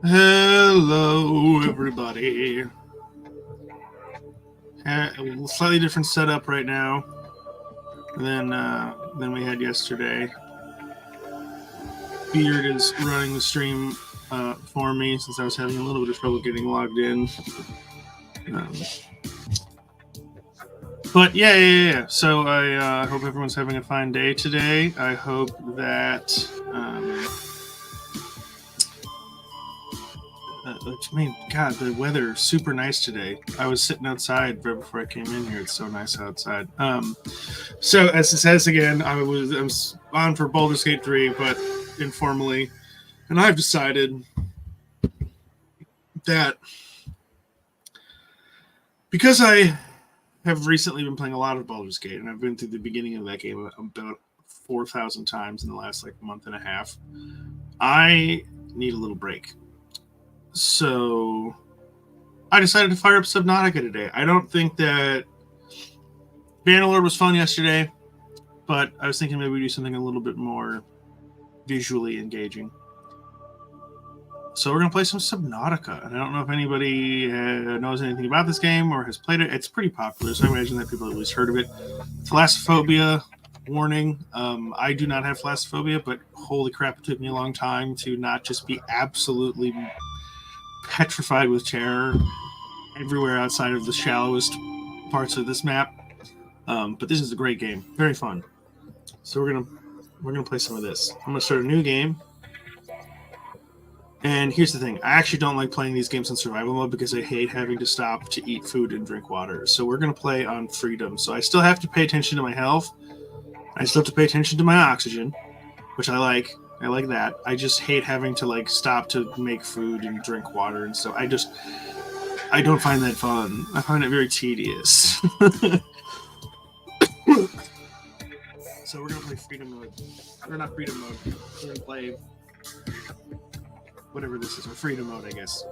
Hello, everybody. A slightly different setup right now than we had yesterday. Beard is running the stream for me since I was having a little bit of trouble getting logged in. Um, but yeah. So I hope everyone's having a fine day today. I hope that. God, the weather is super nice today. I was sitting outside right before I came in here. It's so nice outside. So as it says again, I'm on for Baldur's Gate 3, but informally, and I've decided that because I have recently been playing a lot of Baldur's Gate, and I've been through the beginning of that game about 4,000 times in the last month and a half, I need a little break. So I decided to fire up Subnautica today. I don't think that Bannerlord was fun yesterday, but I was thinking maybe we do something a little bit more visually engaging. So we're going to play some Subnautica. And I don't know if anybody knows anything about this game or has played it. It's pretty popular, so I imagine that people have at least heard of it. Thalassophobia, warning. I do not have thalassophobia, but holy crap, it took me a long time to not just be absolutely petrified with terror everywhere outside of the shallowest parts of this map. But this is a great game, very fun. So we're gonna play some of this. I'm gonna start a new game. And here's the thing: I actually don't like playing these games in survival mode because I hate having to stop to eat food and drink water. So we're gonna play on freedom. So I still have to pay attention to my health. I still have to pay attention to my oxygen, which I like. I like that. I just hate having to stop to make food and drink water and stuff. I don't find that fun. I find it very tedious. So we're gonna play freedom mode. Or not freedom mode. We're gonna play whatever this is, or freedom mode, I guess.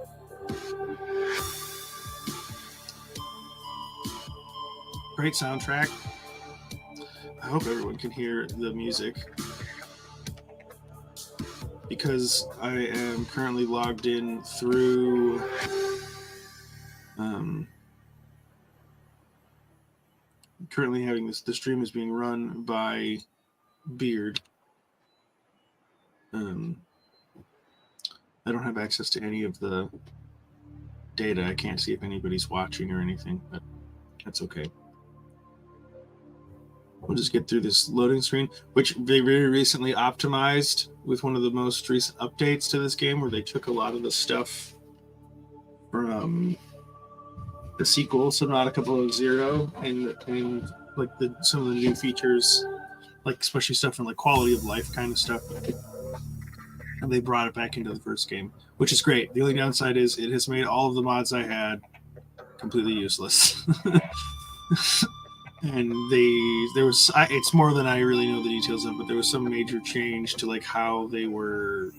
Great soundtrack. I hope everyone can hear the music, because I am currently logged in through currently having the stream is being run by Beard. I don't have access to any of the data. I can't see if anybody's watching or anything, but that's okay. We'll just get through this loading screen, which they very recently optimized with one of the most recent updates to this game, where they took a lot of the stuff from the sequel, Subnautica Below Zero, and some of the new features, especially stuff from quality of life kind of stuff, and they brought it back into the first game, which is great. The only downside is it has made all of the mods I had completely useless. And it's more than I really know the details of, but there was some major change to how they were,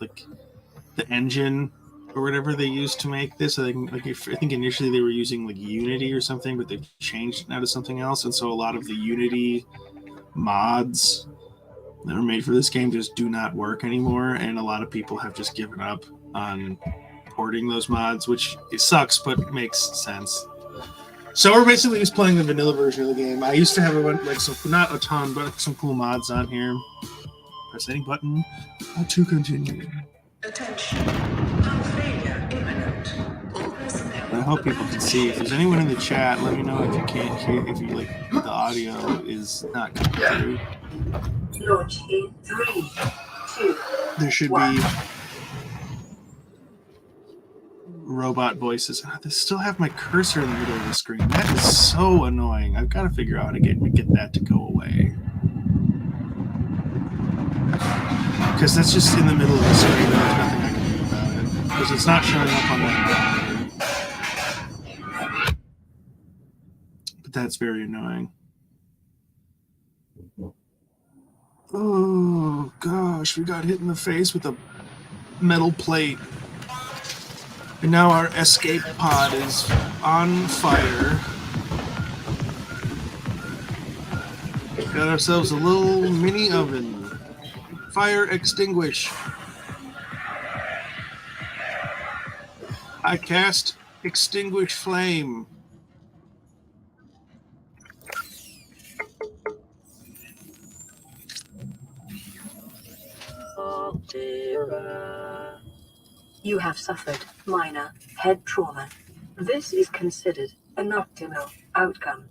the engine or whatever they used to make this. I think initially they were using Unity or something, but they've changed it now to something else. And so a lot of the Unity mods that were made for this game just do not work anymore, and a lot of people have just given up on porting those mods, which it sucks, but makes sense. So we're basically just playing the vanilla version of the game. I used to have not a ton, but some cool mods on here. Press any button to continue. Attention. Failure imminent. I hope people can see. If there's anyone in the chat, let me know if you can't hear, if the audio is not coming through. Launch in 3, 2. There should be robot voices. I still have my cursor in the middle of the screen. That is so annoying. I've got to figure out how to get that to go away. Because that's just in the middle of the screen. There's nothing I can do about it. Because it's not showing up on that monitor. But that's very annoying. Oh, gosh. We got hit in the face with a metal plate. And now our escape pod is on fire. Got ourselves a little mini oven. Fire extinguish. I cast Extinguish Flame. You have suffered minor head trauma. This is considered an optimal outcome.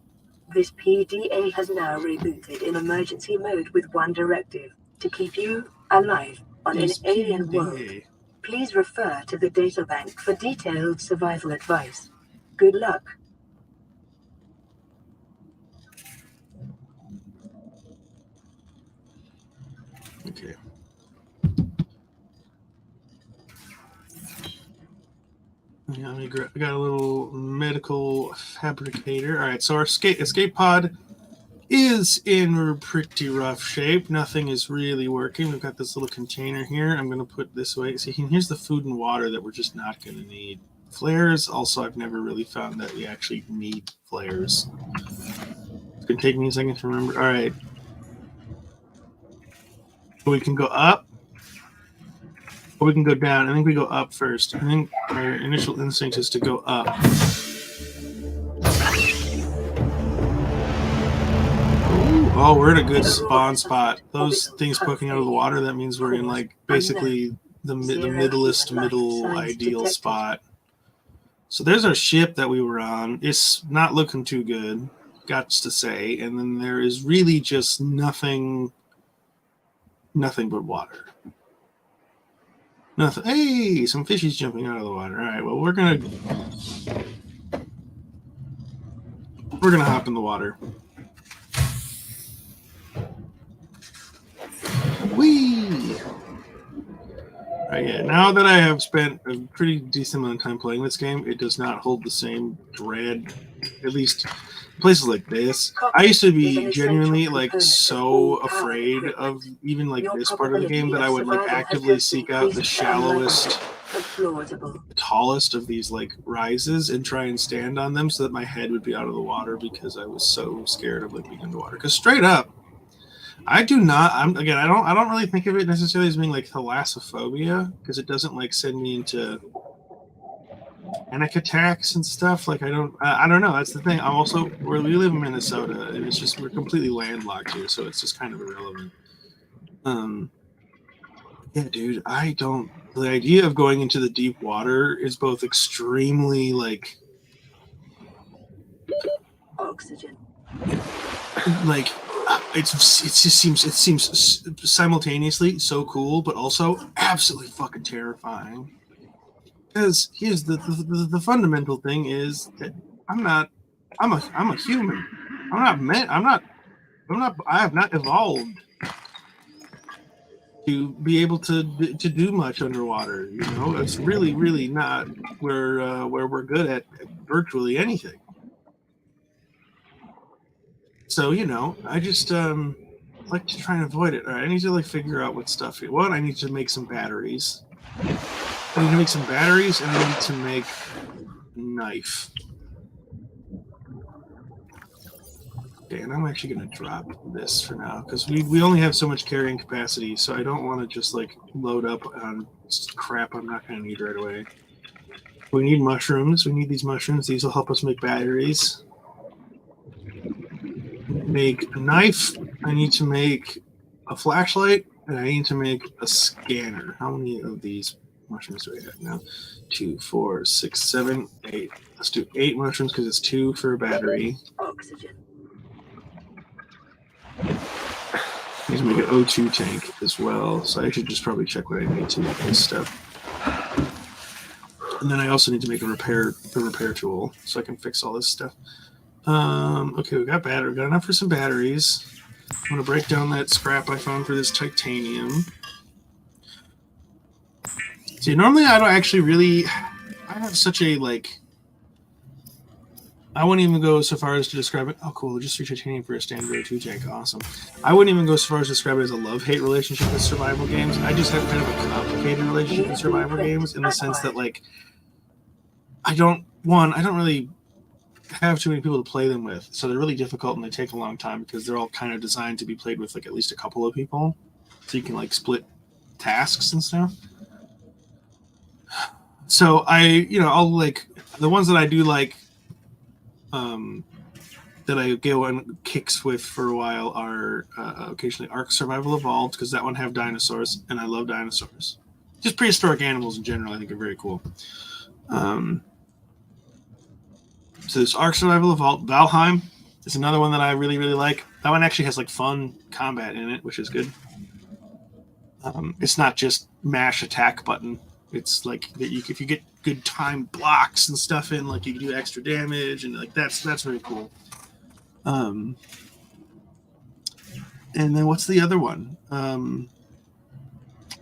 This PDA has now rebooted in emergency mode with one directive: to keep you alive on an alien world. Please refer to the databank for detailed survival advice. Good luck. Okay. Yeah, I got a little medical fabricator. All right, so our escape pod is in pretty rough shape. Nothing is really working. We've got this little container here. I'm going to put this away. See, here's the food and water that we're just not going to need. Flares, also, I've never really found that we actually need flares. It's going to take me a second to remember. All right. We can go up, or we can go down. I think we go up first. I think our initial instinct is to go up. Oh, we're in a good spawn spot. Those things poking out of the water, that means we're in, like, basically the middle ideal spot. So there's our ship that we were on. It's not looking too good, got to say. And then there is really just nothing but water. Nothing. Hey, some fishies jumping out of the water. All right, well, we're gonna hop in the water. Whee! All right, yeah. Now that I have spent a pretty decent amount of time playing this game, it does not hold the same dread. At least places like this. I used to be genuinely, like, so afraid of even, like, this part of the game that I would, like, actively seek out the shallowest, tallest of these, like, rises and try and stand on them so that my head would be out of the water because I was so scared of, like, being underwater. Because straight up, I do not. I don't really think of it necessarily as being, like, thalassophobia, because it doesn't, like, send me into panic attacks and stuff. Like, I don't know. That's the thing. I'm also, we live in Minnesota, and it's just, we're completely landlocked here, so it's just kind of irrelevant. Yeah, dude, the idea of going into the deep water is both extremely, like, oxygen. Like, it seems simultaneously so cool, but also absolutely fucking terrifying. Because here's the fundamental thing is that I'm a human. I have not evolved to be able to do much underwater. You know, it's really, really not where we're good at virtually anything. So, you know, I just like to try and avoid it. All right, I need to, like, figure out what stuff here. One, I need to make some batteries. I need to make some batteries, and I need to make a knife. Okay, and I'm actually going to drop this for now, because we only have so much carrying capacity, so I don't want to just, like, load up on crap I'm not going to need right away. We need mushrooms. We need these mushrooms. These will help us make batteries. Make a knife. I need to make a flashlight, and I need to make a scanner. How many of these mushrooms do I have now? 2, 4, 6, 7, 8. Let's do 8 mushrooms because it's 2 for a battery. Oxygen. I need to make an O2 tank as well, so I should just probably check what I need to make this stuff. And then I also need to make a repair tool so I can fix all this stuff. Okay, we got battery. We got enough for some batteries. I'm gonna break down that scrap I found for this titanium. See, normally I don't actually really. I have such a, like. I wouldn't even go so far as to describe it. Oh, cool! Just 3 titanium for a standard O2 tank. Awesome. I wouldn't even go so far as to describe it as a love-hate relationship with survival games. I just have kind of a complicated relationship with survival games in the sense that, like, I don't really have too many people to play them with, so they're really difficult and they take a long time because they're all kind of designed to be played with, like, at least a couple of people, so you can, like, split tasks and stuff. So I'll like the ones that I do like, that I go on kicks with for a while are occasionally Ark Survival Evolved, because that one have dinosaurs, and I love dinosaurs. Just prehistoric animals in general, I think, are very cool. So this Ark Survival Evolved. Valheim is another one that I really, really like. That one actually has like fun combat in it, which is good. It's not just mash attack button. It's like if you get good time blocks and stuff in, like you can do extra damage, and like that's very cool. And then what's the other one?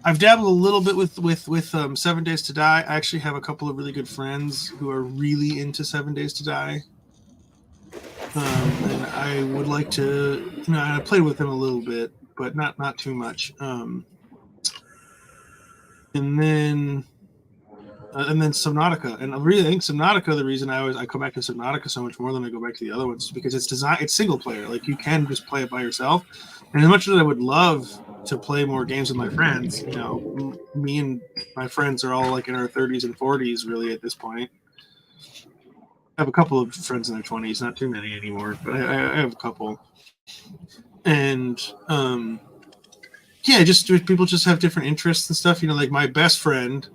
I've dabbled a little bit with 7 Days to Die. I actually have a couple of really good friends who are really into 7 Days to Die. And I would like to, I played with them a little bit, but not too much. And then Subnautica, and I really think Subnautica. The reason I come back to Subnautica so much more than I go back to the other ones is because it's single player. Like you can just play it by yourself. And as much as I would love to play more games with my friends, me and my friends are all like in our 30s and 40s really at this point. I have a couple of friends in their 20s, not too many anymore, but I have a couple. And just people just have different interests and stuff. You know, like my best friend,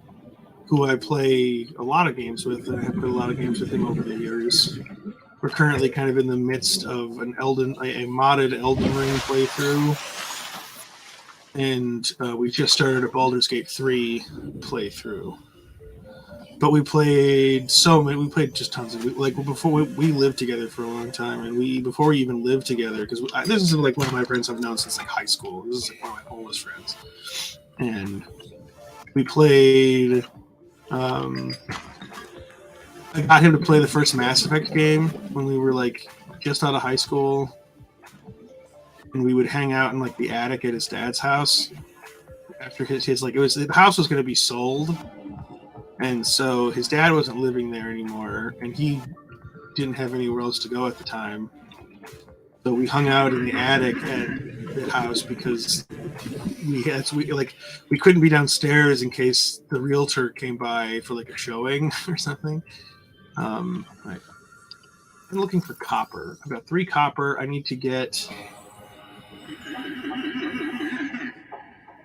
who I play a lot of games with, and I have played a lot of games with him over the years. We're currently kind of in the midst of a modded Elden Ring playthrough, and we just started a Baldur's Gate 3 playthrough. But we played just tons of before we lived together for a long time, and before we even lived together, because this is like one of my friends I've known since like high school. This is like one of my oldest friends, and we played. I got him to play the first Mass Effect game when we were like just out of high school, and we would hang out in like the attic at his dad's house after the house was going to be sold, and so his dad wasn't living there anymore, and he didn't have anywhere else to go at the time. So we hung out in the attic at the house because we couldn't be downstairs in case the realtor came by for like a showing or something. Right. I'm looking for copper. I've got 3 copper. I need to get.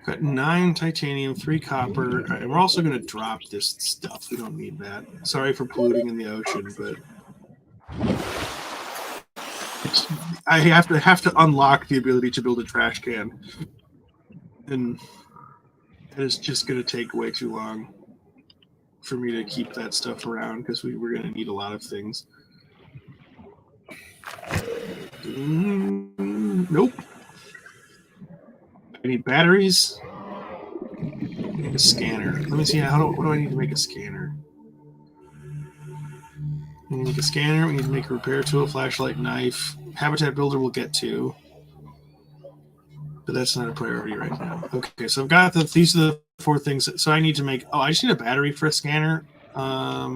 Got 9 titanium, 3 copper, and we're also going to drop this stuff. We don't need that. Sorry for polluting in the ocean, but I have to unlock the ability to build a trash can, and it is just going to take way too long for me to keep that stuff around because we're going to need a lot of things. Nope. I need batteries. I need a scanner. Let me see. What do I need to make a scanner? We need to make a scanner. We need to make a repair tool, flashlight, knife. Habitat builder we'll get to, but that's not a priority right now. Okay, so I've got these are the 4 things. So I need to make. I just need a battery for a scanner. I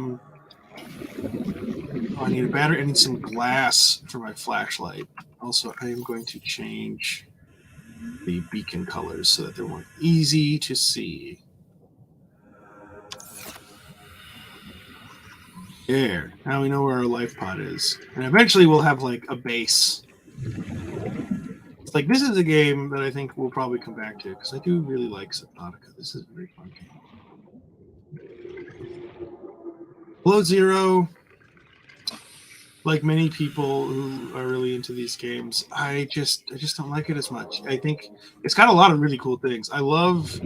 need a battery. I need some glass for my flashlight. Also, I am going to change the beacon colors so that they're more easy to see. There. Now we know where our life pod is. And eventually we'll have like a base. It's like this is a game that I think we'll probably come back to because I do really like Subnautica. This is a very fun game. Below Zero, like many people who are really into these games, I just don't like it as much. I think it's got a lot of really cool things. I love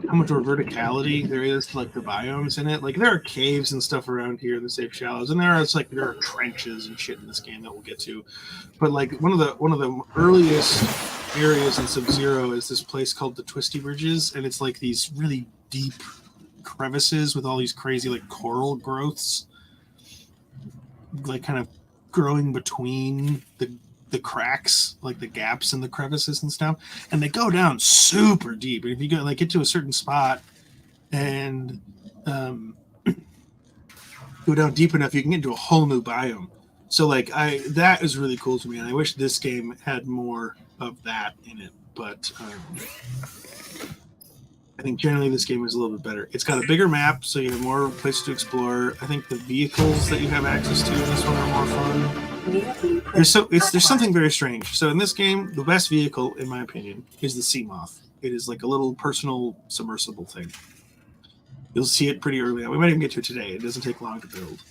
how much more verticality there is to like the biomes in it. Like there are caves and stuff around here in the Safe Shallows, and there are trenches and shit in this game that we'll get to. But like one of the earliest areas in Sub-Zero is this place called the Twisty Bridges, and it's like these really deep crevices with all these crazy like coral growths, like kind of growing between the cracks, like the gaps in the crevices and stuff, and they go down super deep. And if you get to a certain spot and go down deep enough, you can get into a whole new biome. So that is really cool to me, and I wish this game had more of that in it. But I think generally this game is a little bit better. It's got a bigger map, so you have more places to explore. I think the vehicles that you have access to in this one are more fun. There's something very strange. So in this game, the best vehicle, in my opinion, is the Seamoth. It is like a little personal submersible thing. You'll see it pretty early on. We might even get to it today. It doesn't take long to build.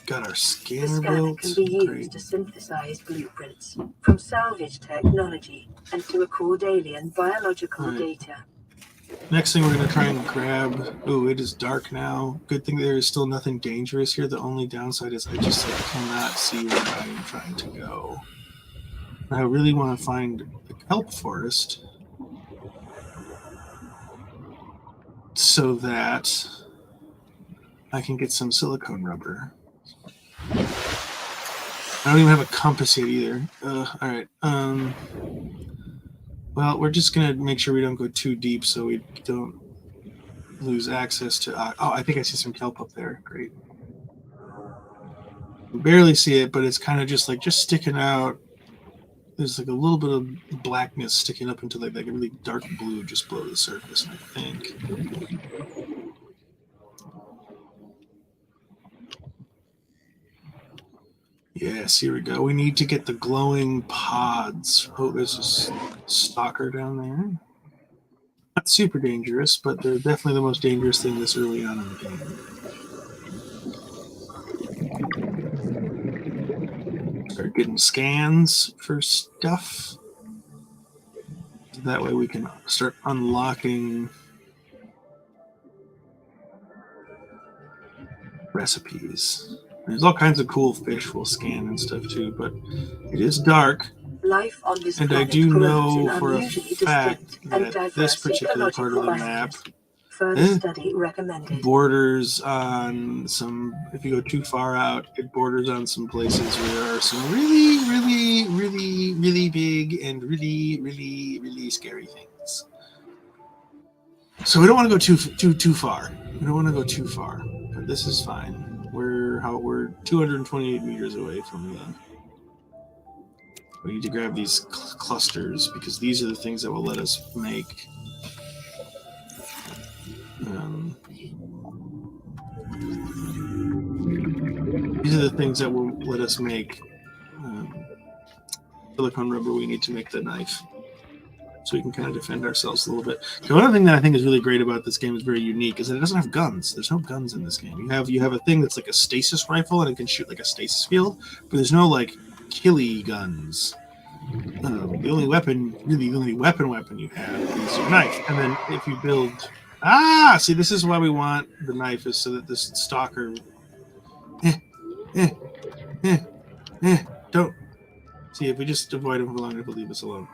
Got our scanner The scanner built. can be used to synthesize blueprints from salvage technology and to record alien biological data. Next thing we're going to try and grab... Oh, it is dark now. Good thing there is still nothing dangerous here. The only downside is I just cannot see where I am trying to go. I really want to find a kelp forest so that I can get some silicone rubber. I don't even have a compass yet either. All right. Well, we're just going to make sure we don't go too deep so we don't lose access to... I think I see some kelp up there. Great. You barely see it, but it's kind of just sticking out. There's like a little bit of blackness sticking up into like a really dark blue just below the surface, I think. Yes, here we go. We need to get the glowing pods. Oh, there's a stalker down there. Not super dangerous, but they're definitely the most dangerous thing this early on in the game. Start getting scans for stuff. That way we can start unlocking recipes. There's all kinds of cool fish we'll scan and stuff too, but it is dark. Life on this and I do know for a fact that this particular part of the map study recommended. borders on some, if you go too far out, it borders on some places where there are some really, really, really, really big and really, really, really scary things. So we don't want to go too far. We don't want to go too far, but this is fine. We're 228 meters away from the... We need to grab these clusters because these are the things that will let us make these are the things that will let us make silicone rubber we need to make the knife. So we can kind of defend ourselves a little bit. The other thing that I think is really great about this game is very unique is that it doesn't have guns. There's no guns in this game. You have a thing that's like a stasis rifle and it can shoot like a stasis field, but there's no like killy guns. The only weapon you have is your knife. And then if you build... see, this is why we want the knife, is so that this stalker... Don't... See, if we just avoid him for long enough, he'll leave us alone.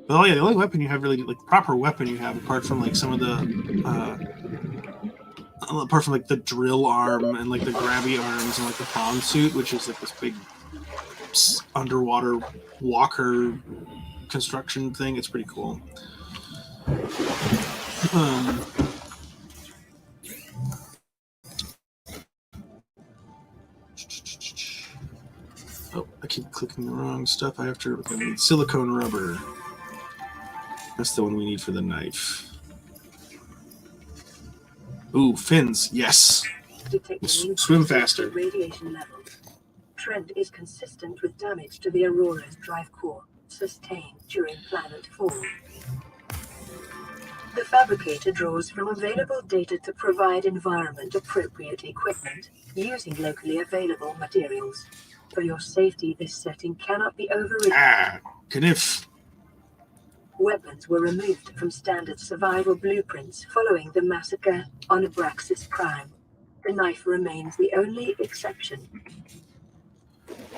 But the only weapon you have really, like, proper weapon you have, apart from, like, some of the... apart from, like, the drill arm and, like, the grabby arms and, like, the palm suit, which is, like, this big underwater walker construction thing. It's pretty cool. I keep clicking the wrong stuff. I need silicone rubber. That's the one we need for the knife. Ooh, fins. Yes. Swim faster. Radiation level. Trend is consistent with damage to the Aurora's drive core sustained during planet fall. The fabricator draws from available data to provide environment-appropriate equipment using locally available materials. For your safety, this setting cannot be overridden. Kniff. Weapons were removed from standard survival blueprints following the massacre on Abraxas Prime. The knife remains the only exception.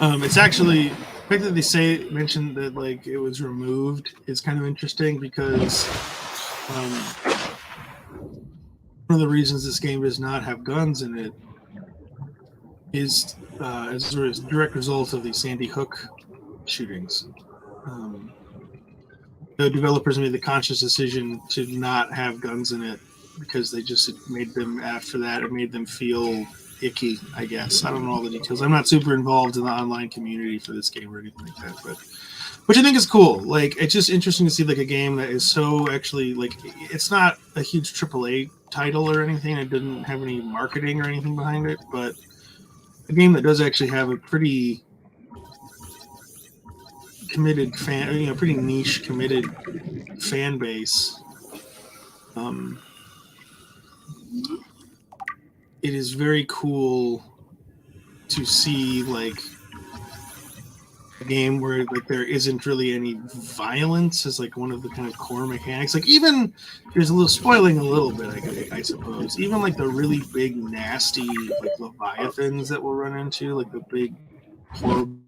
It's actually, the fact that they mentioned that like it was removed is kind of interesting because one of the reasons this game does not have guns in it is as a direct result of the Sandy Hook shootings. The developers made the conscious decision to not have guns in it because they just made them, after that, it made them feel icky, I guess. I don't know all the details. I'm not super involved in the online community for this game or anything like that, but which I think is cool. Like, it's just interesting to see like a game that is so actually like it's not a huge AAA title or anything. It didn't have any marketing or anything behind it, but a game that does actually have a pretty committed fan, pretty niche committed fan base. It is very cool to see like a game where like there isn't really any violence as like one of the kind of core mechanics. Like even there's a little spoiling a little bit, I suppose. Even like the really big nasty like leviathans that we'll run into, like the big horrible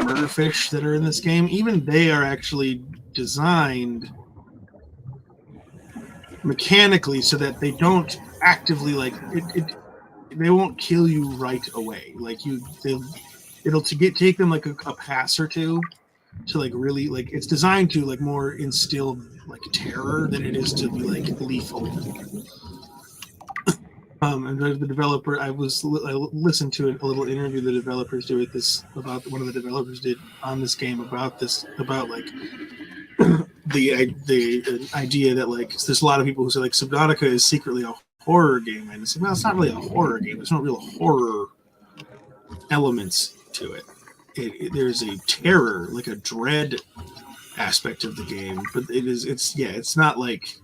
murder fish that are in this game, even they are actually designed mechanically so that they don't actively like it they won't kill you right away. Like it'll take them like a pass or two to like really like it's designed to like more instill like terror than it is to be like lethal. And the developer, I listened to a little interview the developers did with this about one of the developers did on this game about like the idea that like there's a lot of people who say like Subnautica is secretly a horror game, and it's well, it's not really a horror game. There's no real horror elements to it. There's a terror, like a dread aspect of the game, but it's not like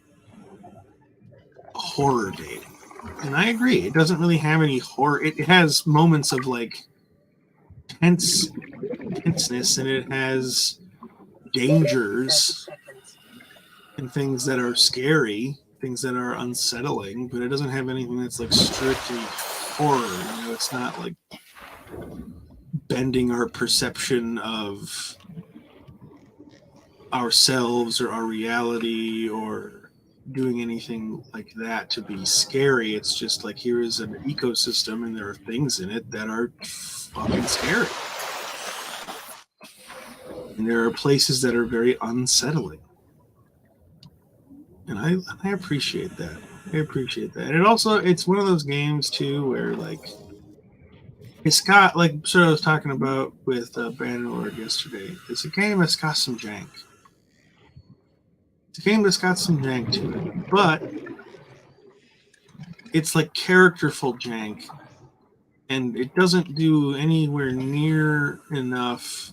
a horror game. And I agree, it doesn't really have any horror. It has moments of like tenseness, and it has dangers and things that are scary, things that are unsettling, but it doesn't have anything that's like strictly horror. It's not like bending our perception of ourselves or our reality or doing anything like that to be scary. It's just like here is an ecosystem and there are things in it that are fucking scary. And there are places that are very unsettling. And I appreciate that. I appreciate that. And it's one of those games too where like it's got like sort of I was talking about with Bannerlord yesterday. It's a game that's got some jank. It's a game that's got some jank to it, but it's like characterful jank, and it doesn't do anywhere near enough.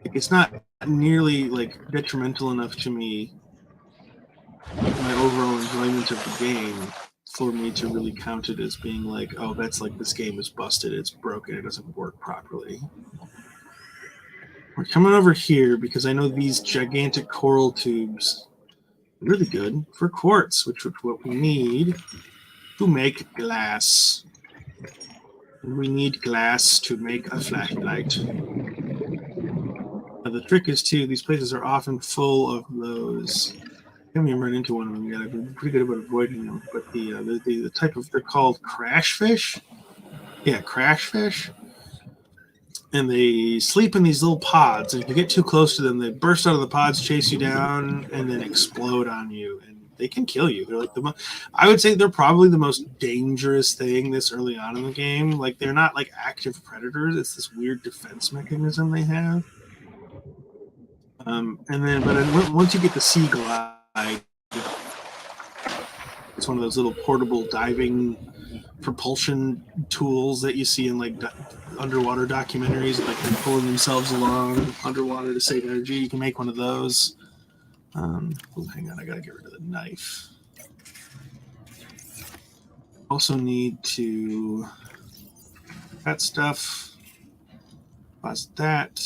Like it's not nearly like detrimental enough to me, my overall enjoyment of the game, for me to really count it as being like, oh, that's like this game is busted, it's broken, it doesn't work properly. We're coming over here because I know these gigantic coral tubes are really good for quartz, which is what we need to make glass. And we need glass to make a flashlight. Now, the trick is, too, these places are often full of those. I haven't even run into one of them yet. I've been pretty good about avoiding them. But the type of, they're called crash fish. Yeah, crash fish. And they sleep in these little pods. And if you get too close to them, they burst out of the pods, chase you down, and then explode on you. And they can kill you. They're like I would say they're probably the most dangerous thing this early on in the game. Like they're not like active predators. It's this weird defense mechanism they have. But once you get the sea glide, it's one of those little portable diving propulsion tools that you see in like underwater documentaries, like they're pulling themselves along underwater to save energy. You can make one of those. Hang on, I gotta get rid of the knife. Also need to that stuff. Plus that.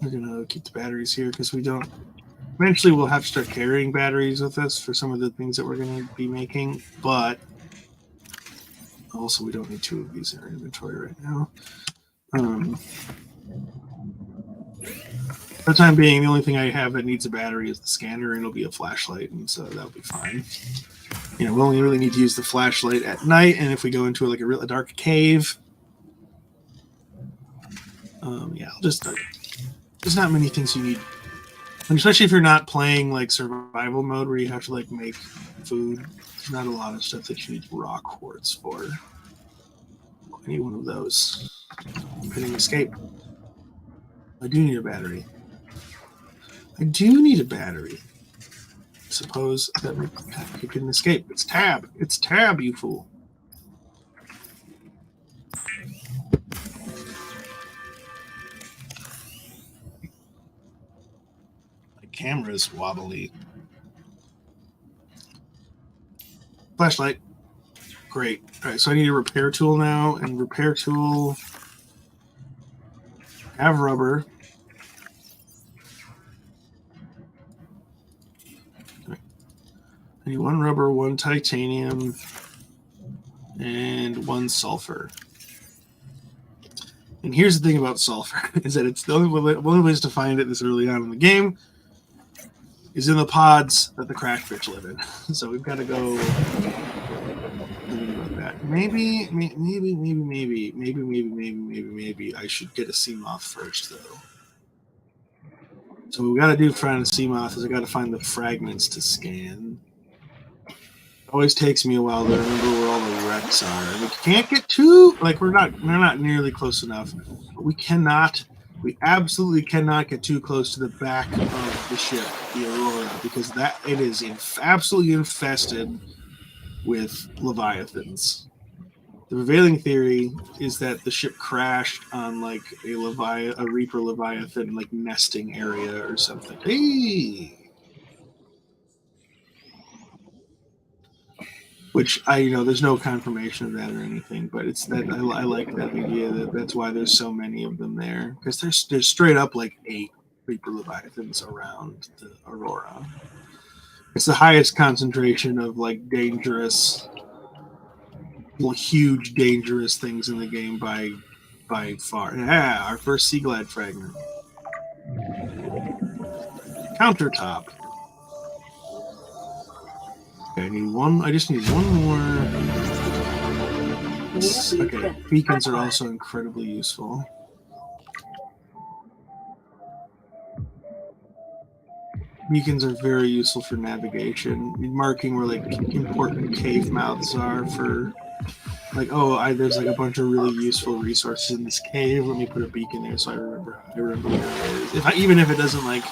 We're gonna keep the batteries here because we don't. Eventually, we'll have to start carrying batteries with us for some of the things that we're going to be making, but also we don't need two of these in our inventory right now. For the time being, the only thing I have that needs a battery is the scanner, and it'll be a flashlight, and so that'll be fine. We only really need to use the flashlight at night, and if we go into like a dark cave, there's not many things you need And especially if you're not playing like survival mode where you have to like make food, there's not a lot of stuff that you need rock quartz for. I need one of those. Hitting escape. I do need a battery. I do need a battery. Suppose that you can escape. It's tab. It's tab, you fool. My camera's wobbly. Flashlight. Great. All right, so I need a repair tool now, and repair tool have rubber. I need one rubber, one titanium, and one sulfur. And here's the thing about sulfur, is that it's the only place to find it this early on in the game is in the pods that the crackfish live in. So we've got to go about that. Maybe I should get a sea moth first, though. So what we got to do to find a sea moth is I got to find the fragments to scan. It always takes me a while to remember where all the wrecks are. And we can't get too we're not nearly close enough. But we absolutely cannot get too close to the back of the ship, the Aurora, because it is absolutely infested with leviathans. The prevailing theory is that the ship crashed on like a Reaper leviathan like nesting area or something. Hey. Which there's no confirmation of that or anything, but it's that I like that idea that's why there's so many of them there, because there's straight up like 8 Reaper Leviathans around the Aurora. It's the highest concentration of like dangerous, huge dangerous things in the game by far. Yeah, our first Sea Glide fragment. Countertop. Okay, I just need one more. Okay, beacons are also incredibly useful. Beacons are very useful for navigation, marking where like important cave mouths are for like, there's like a bunch of really useful resources in this cave. Let me put a beacon there so I remember where it is. Even if it doesn't like.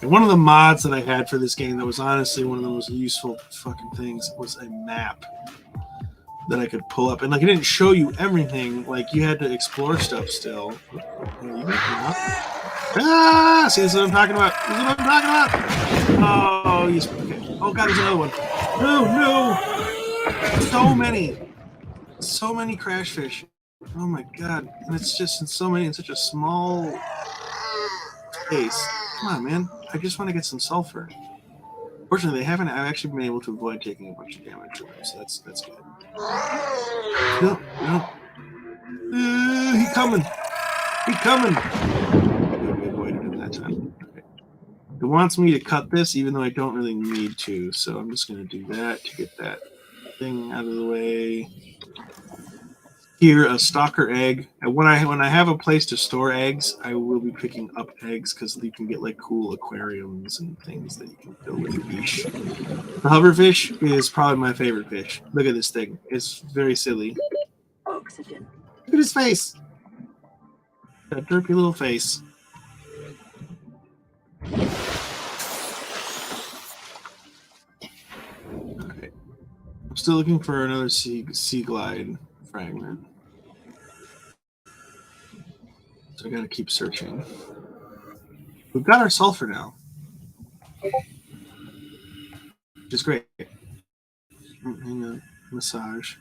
And one of the mods that I had for this game that was honestly one of the most useful fucking things was a map that I could pull up. And like it didn't show you everything. Like you had to explore stuff still. See, this is what I'm talking about. Oh, okay. Oh god, there's another one. No. So many crash fish. Oh my god. And it's just in such a small space. Come on, man. I just want to get some sulfur. Fortunately, I've actually been able to avoid taking a bunch of damage from him, so that's good. No. He's coming. We avoided him that time. Okay. It wants me to cut this, even though I don't really need to, so I'm just going to do that to get that thing out of the way. Here, a stalker egg. And when I have a place to store eggs, I will be picking up eggs because you can get like cool aquariums and things that you can fill with fish. The hoverfish is probably my favorite fish. Look at this thing. It's very silly. Oxygen. Look at his face. That derpy little face. Okay. I'm still looking for another sea glide fragment. So I gotta keep searching. We've got our sulfur now. Which is great. Hang on. Massage.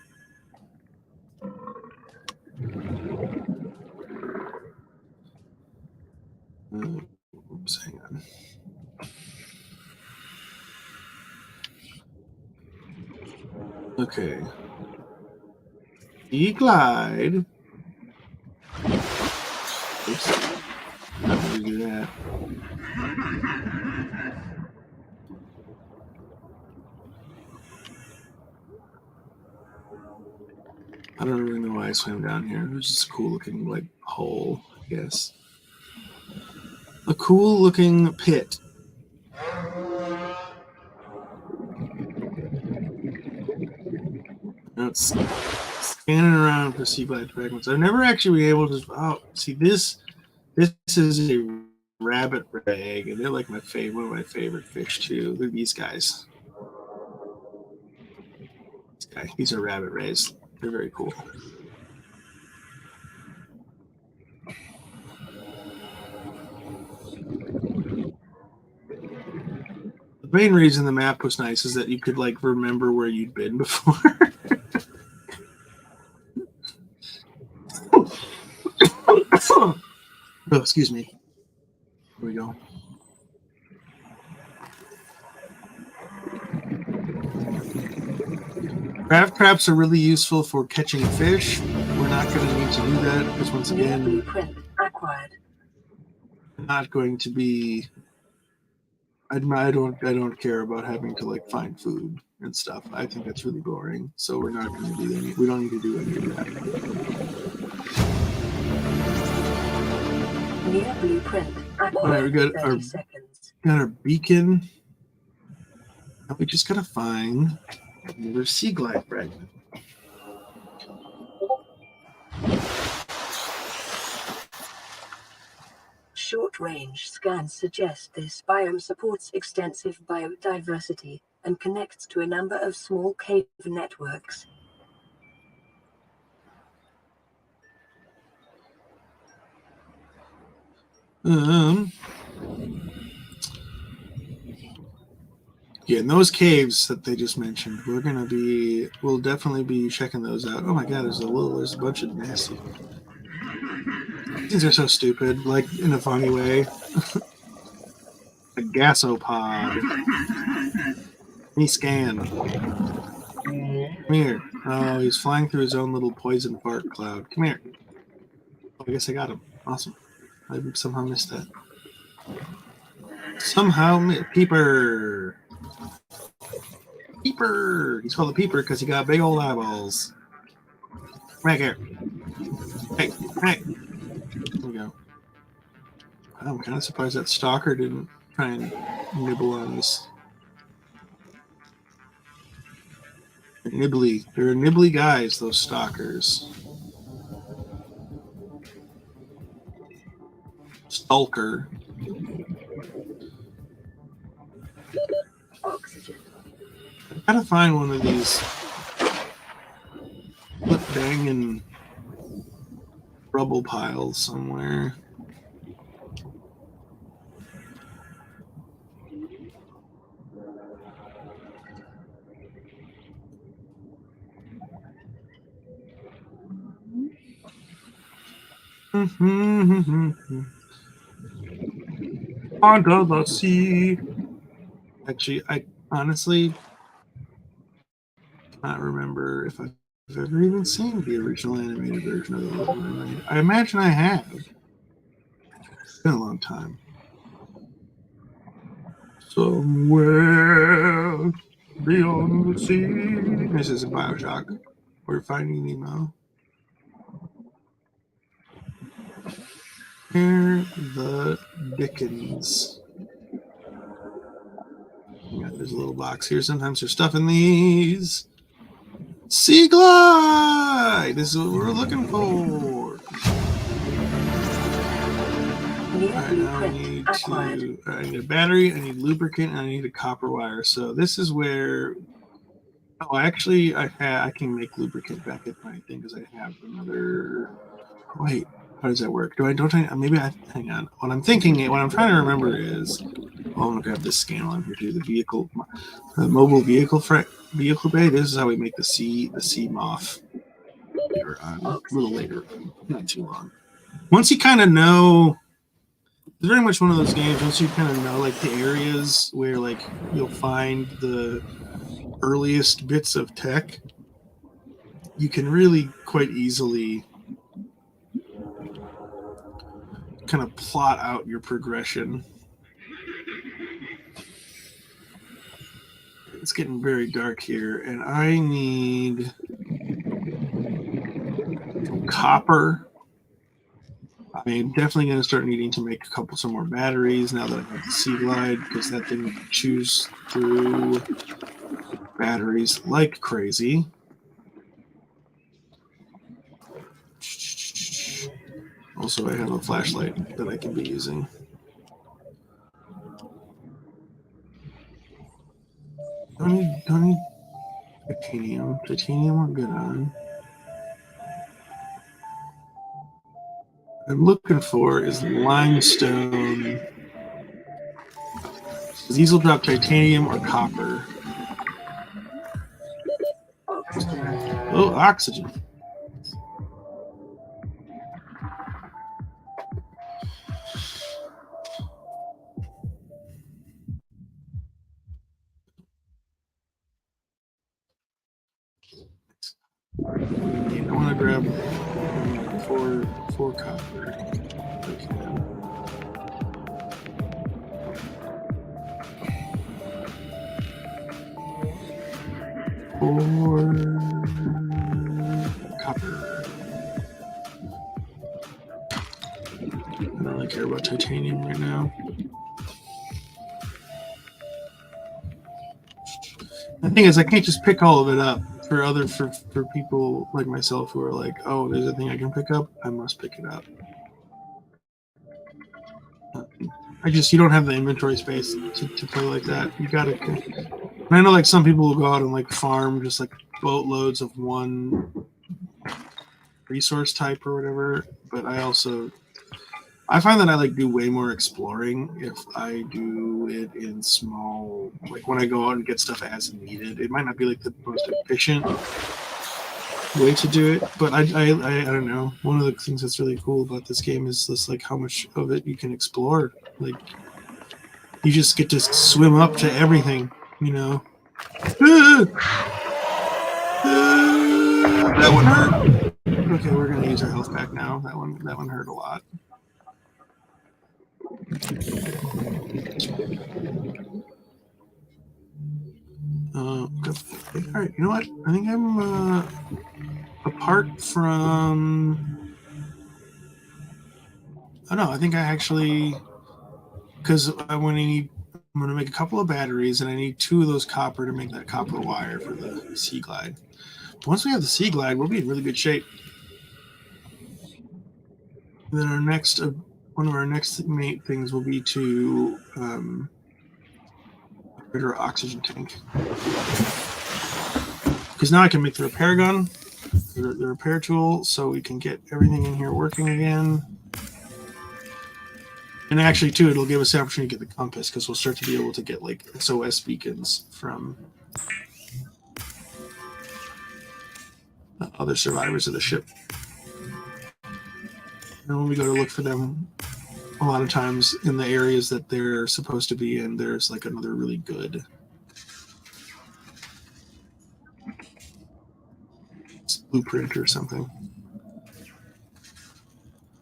Oops, hang on. Okay. E-glide. Oops. Not going to do that. I don't really know why I swam down here. It was just a cool looking like hole, I guess. a cool looking pit. Now it's scanning around for sea glide fragments. I've never actually been able to. Oh, see this. This is a rabbit egg, and they're like my favorite, one of my favorite fish too. Look at these guys. These are rabbit rays. They're very cool. The main reason the map was nice is that you could like remember where you'd been before. Oh, excuse me. Here we go. Craft traps are really useful for catching fish. We're not going to need to do that because once again, blueprint acquired. Not going to be. I don't care about having to like find food and stuff. I think that's really boring. So we're not going to do any. We don't need to do any of that. New blueprint acquired. All right, we got our beacon. Now we just gotta find another sea glide fragment. Short-range scans suggest this biome supports extensive biodiversity and connects to a number of small cave networks. Yeah, in those caves that they just mentioned, we'll definitely be checking those out. Oh my god, there's a bunch of nasty. These are so stupid, like in a funny way. A gasopod. He scan. Come here. Oh, he's flying through his own little poison fart cloud. Come here. Oh, I guess I got him. Awesome. I somehow missed that. Peeper. Peeper. He's called a peeper because he got big old eyeballs. Right here. Hey. There we go. I'm kind of surprised that stalker didn't try and nibble on this. They're nibbly. They're nibbly guys, those stalkers. Stalker. Oxygen. I gotta find one of these flip banging rubble piles somewhere. Under the sea. Actually, I honestly cannot remember if I've ever even seen the original animated version of The Little Mermaid. I imagine I have. It's been a long time. Somewhere beyond the sea. This is a Bioshock. We're finding Nemo. Where the Dickens? Yeah, there's a little box here. Sometimes there's stuff in these. Sea glide! This is what we're looking for. Alright, now I need a battery, I need lubricant, and I need a copper wire. So this is where. Oh, actually, I can make lubricant back at my thing because I have another. Wait, how does that work? Hang on. What I'm trying to remember is. Oh, I'm gonna grab this scan on here too. The mobile vehicle bay. This is how we make the sea moth. A little later, not too long. Once you kind of know, it's very much one of those games. Once you kind of know, like the areas where like you'll find the earliest bits of tech, you can really quite easily kind of plot out your progression. It's getting very dark here, and I need some copper. I'm definitely going to start needing to make some more batteries now that I have the Sea Glide, because that thing chews through batteries like crazy. Also, I have a flashlight that I can be using. Don't need titanium. Titanium we're good on. What I'm looking for is limestone. These will drop titanium or copper. Oh, oxygen. I want to grab four copper. Okay. 4 copper. I don't really care about titanium right now. The thing is, I can't just pick all of it up. For people like myself who are like, oh, there's a thing I can pick up, I must pick it up. You don't have the inventory space to play like that. You gotta. I know like some people will go out and like farm just like boatloads of one resource type or whatever, but I find that I like do way more exploring if I do it in small, like when I go out and get stuff as needed. It might not be like the most efficient way to do it, but I don't know. One of the things that's really cool about this game is just like how much of it you can explore. Like you just get to swim up to everything, you know. That one hurt. Okay, we're gonna use our health pack now. That one hurt a lot. All right, you know what? I think I'm apart from. Oh no, I think I actually, because I'm going to make a couple of batteries, and I need 2 of those copper to make that copper wire for the Sea Glide. Once we have the Sea Glide, we'll be in really good shape. And then one of our next main things will be to upgrade our oxygen tank. Because now I can make the repair gun, the repair tool, so we can get everything in here working again. And actually, too, it'll give us the opportunity to get the compass, because we'll start to be able to get like SOS beacons from other survivors of the ship. And when we go to look for them, a lot of times in the areas that they're supposed to be in, there's like another really good blueprint or something.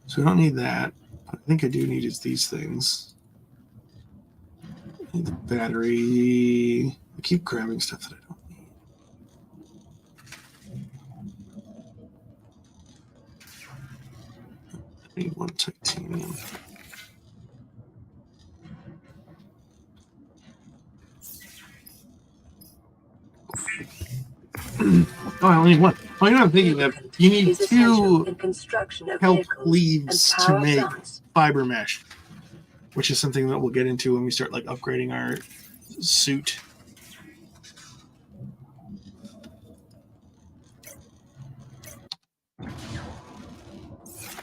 So I don't need that. What I think I do need is these things. I need the battery. I keep grabbing stuff that I don't need. I need 1 titanium. Oh, I only need 1. Oh, you know what I'm thinking of? You need 2 kelp leaves to make fiber mesh, which is something that we'll get into when we start like upgrading our suit.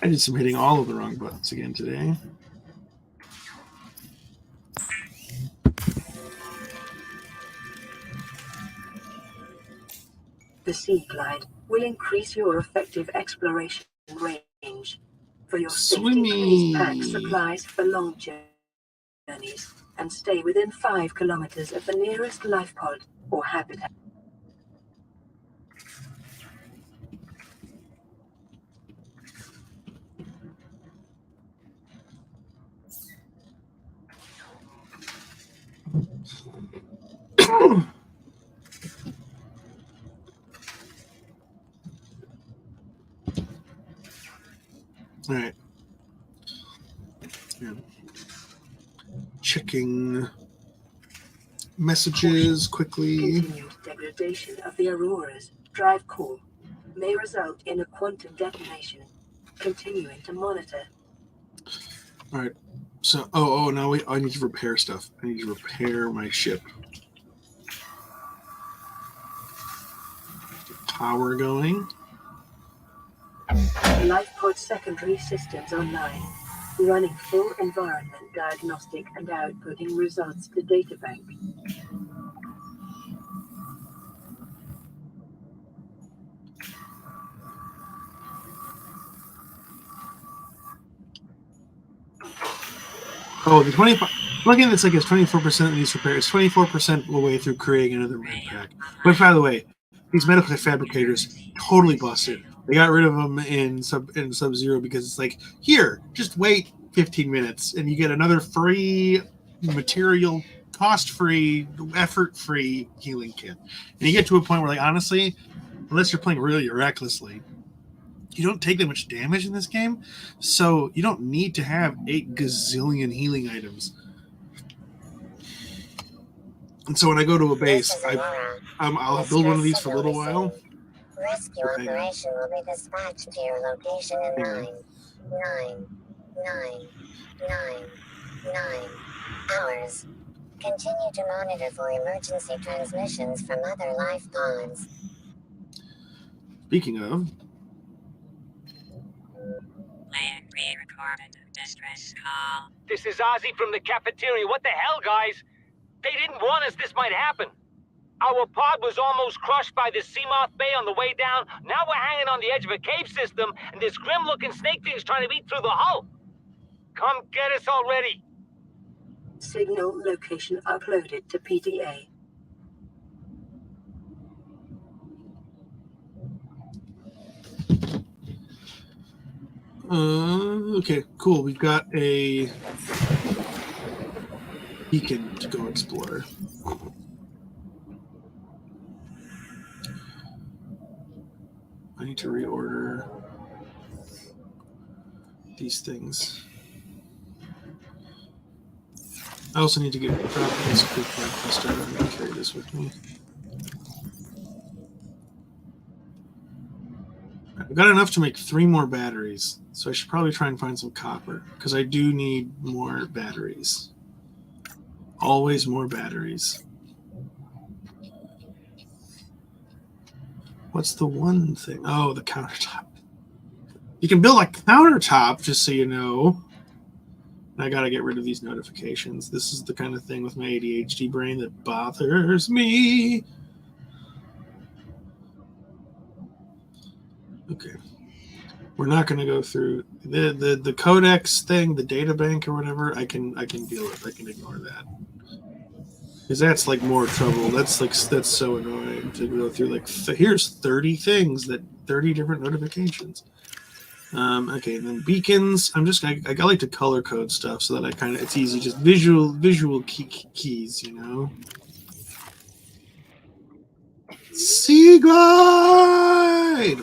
I did some hitting all of the wrong buttons again today. The Sea Glide will increase your effective exploration range. For your safety, please pack supplies for long journeys and stay within 5 kilometers of the nearest life pod or habitat. All right. Yeah. Checking messages quickly. Continued degradation of the Aurora's drive core may result in a quantum detonation. Continuing to monitor. All right. So, now wait. I need to repair stuff. I need to repair my ship. Power going. Life pod secondary systems online. Running full environment diagnostic and outputting results to databank. Oh, the 25. Looking at this, like it's 24% of these repairs. 24% the way through creating another med pack. Which, by the way, these medical fabricators totally busted. They got rid of them in Sub-Zero because it's like, here, just wait 15 minutes and you get another free material, cost-free, effort-free healing kit. And you get to a point where, like, honestly, unless you're playing really recklessly, you don't take that much damage in this game, so you don't need to have 8 gazillion healing items. And so when I go to a base, I'll build one of these for a little while. Rescue operation will be dispatched to your location in 9 hours. Continue to monitor for emergency transmissions from other life pods. Speaking of, Plan pre-recorded distress call. This is Ozzy from the cafeteria. What the hell, guys? They didn't warn us this might happen. Our pod was almost crushed by this Seamoth Bay on the way down. Now we're hanging on the edge of a cave system, and this grim-looking snake thing's trying to eat through the hull. Come get us already. Signal location uploaded to PDA. Okay, cool. We've got a beacon to go explore. I need to reorder these things. I also need to get this quick cluster. I'm going to carry this with me. I've got enough to make 3 more batteries, so I should probably try and find some copper, because I do need more batteries. Always more batteries. What's the one thing? Oh, the countertop. You can build a countertop, just so you know. I gotta get rid of these notifications. This is the kind of thing with my ADHD brain that bothers me. Okay. We're not gonna go through the codex thing, the data bank or whatever. I can deal with. I can ignore that. Because that's like more trouble. That's so annoying to go through. Like, here's 30 things, 30 different notifications. Okay, and then beacons. I like to color code stuff so that it's easy, just visual keys, you know. Sea glide.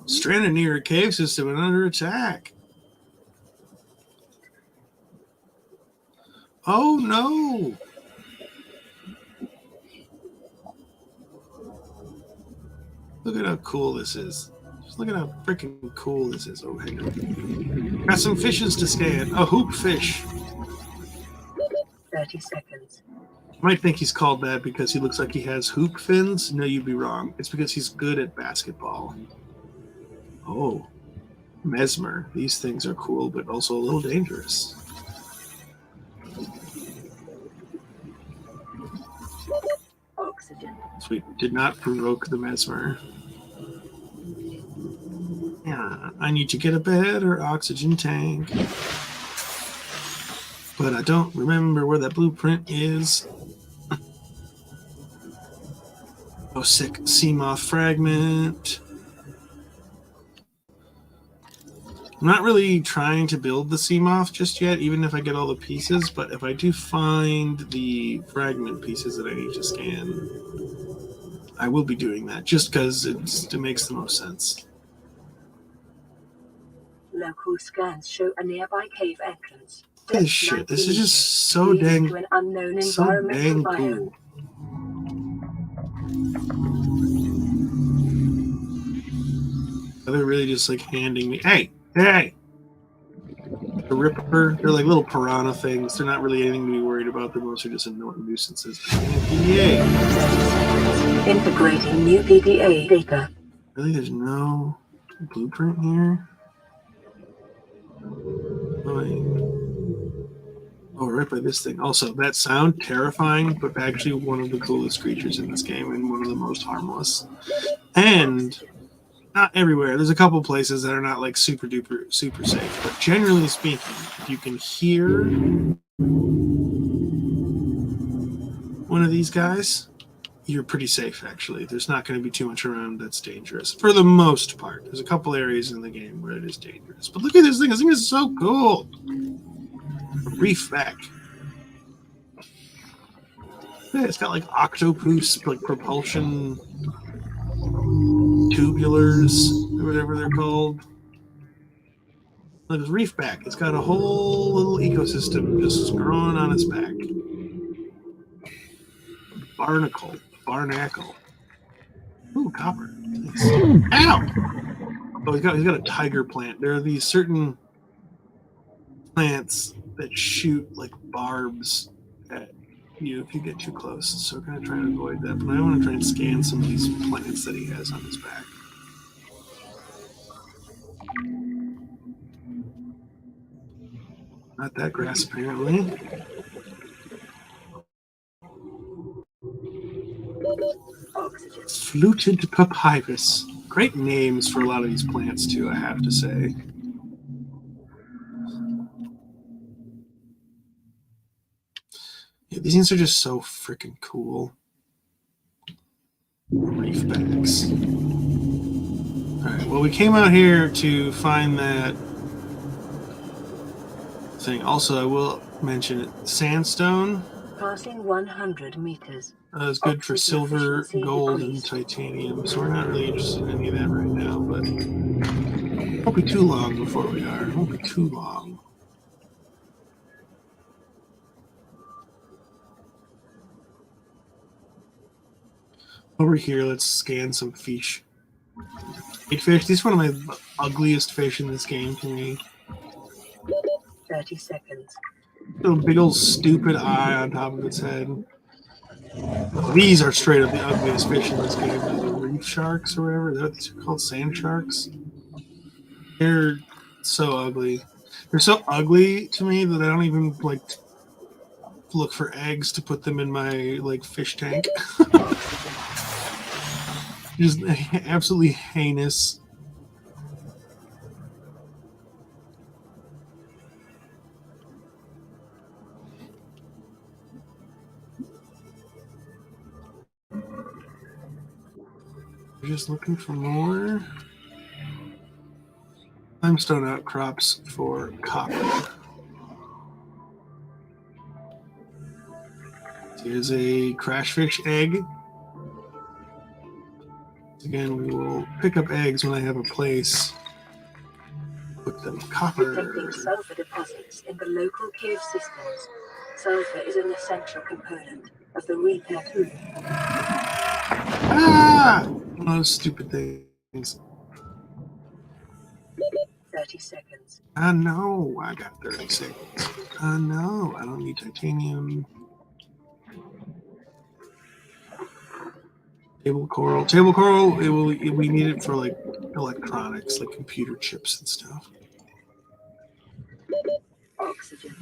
Stranded near a cave system and under attack. Oh no! Look at how cool this is. Just look at how freaking cool this is. Oh, hang on. Got some fishes to scan. A hoop fish. 30 seconds. You might think he's called that because he looks like he has hoop fins. No, you'd be wrong. It's because he's good at basketball. Oh, mesmer. These things are cool, but also a little dangerous. Oxygen. Sweet. Did not provoke the mesmer. Yeah, I need to get a better oxygen tank. But I don't remember where that blueprint is. Oh, sick. Seamoth fragment. I'm not really trying to build the Seamoth just yet, even if I get all the pieces, but if I do find the fragment pieces that I need to scan, I will be doing that, just because it makes the most sense. Local scans show a nearby cave entrance. Look at this Depth shit. 90 This is meters, just so leading dang, to an unknown so environmental dang biome. cool. They're really just like handing me, hey, the Ripper. They're like little piranha things. They're not really anything to be worried about. They're mostly just annoying nuisances. PDA. Integrating new PDA data. Really, there's no blueprint here. Oh, right by this thing. Also, that sound terrifying, but actually one of the coolest creatures in this game and one of the most harmless. And not everywhere. There's a couple places that are not like super duper super safe, but generally speaking, if you can hear one of these guys, you're pretty safe actually. There's not going to be too much around that's dangerous for the most part. There's a couple areas in the game where it is dangerous. But look at this thing. This thing is so cool. A reef back. Yeah, it's got like octopus, like propulsion tubulars, or whatever they're called. Look, it's reef back. It's got a whole little ecosystem just growing on its back. Barnacle. Ooh, copper. Nice. Ow! Oh, he's got a tiger plant. There are these certain plants that shoot like barbs at you if you get too close. So we're gonna try and avoid that. But I want to try and scan some of these plants that he has on his back. Not that grass, apparently. Fluted papyrus. Great names for a lot of these plants, too, I have to say. Yeah, these things are just so freaking cool. Reef backs. Alright, well, we came out here to find that thing. Also, I will mention it. Sandstone Passing 100 meters. is good for Oxygen silver, efficiency gold, decreased. and titanium. So we're not really interested in any of that right now, but it won't be too long before we are. It won't be too long. Over here, let's scan some fish. Big fish. These are one of my ugliest fish in this game to me. 30 seconds. A big old stupid eye on top of its head. These are straight up the ugliest fish in this game. The reef sharks or whatever. They're, these are called sand sharks. They're so ugly. They're so ugly to me that I don't even like look for eggs to put them in my like fish tank. Just absolutely heinous. Just looking for more limestone outcrops for copper. Here's a crashfish egg. Again, we will pick up eggs when I have a place. Put them copper. Detecting sulfur deposits in the local cave systems. Sulfur is an essential component of the repair food. Ah! One of those stupid things. 30 seconds. I know. I got 30 seconds. I know. I don't need titanium. Table coral. Table coral, we need it for like electronics, like computer chips and stuff. Oxygen.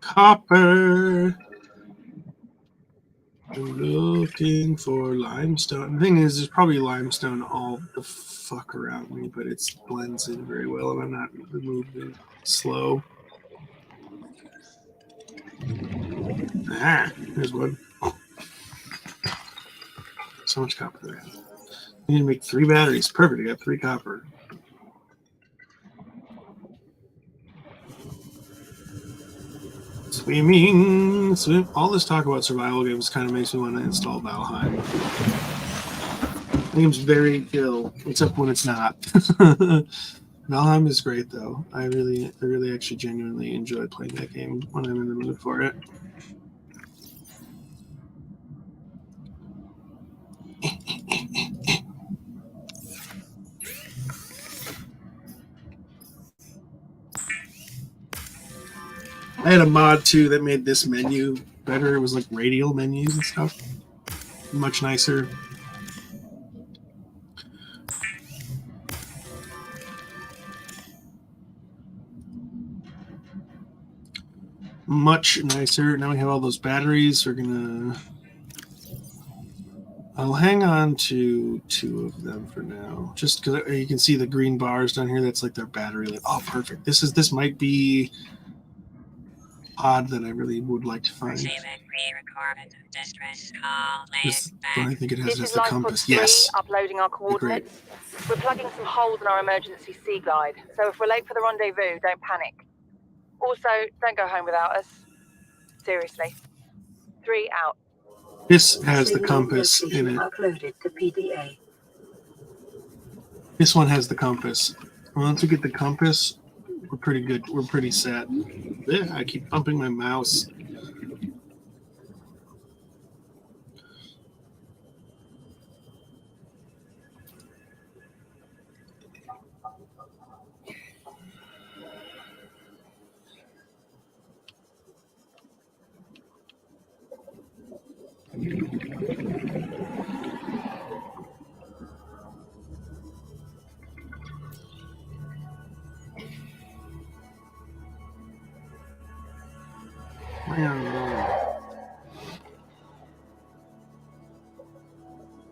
Copper. I'm looking for limestone. The thing is, there's probably limestone all the fuck around me, but it blends in very well, and I'm not moving slow. Ah, there's one. So much copper there. I need to make 3 batteries. Perfect. I got 3 copper. Swimming. All this talk about survival games kind of makes me want to install Valheim. The game's very ill, except when it's not. Valheim is great, though. I really actually genuinely enjoy playing that game when I'm in the mood for it. I had a mod too that made this menu better. It was like radial menus and stuff. Much nicer. Much nicer. Now we have all those batteries. We're gonna... I'll hang on to 2 of them for now. Just because you can see the green bars down here. That's like their battery. Oh, perfect. This might be odd that I really would like to find. Don't I think it has just the compass? Yes. Uploading our coordinates. We're plugging some holes in our emergency sea glide, so if we're late for the rendezvous, don't panic. Also, don't go home without us. Seriously. 3 out. This has the compass in it. Uploaded to PDA. This one has the compass. Once we get the compass, we're pretty good. We're pretty set. Yeah, I keep bumping my mouse.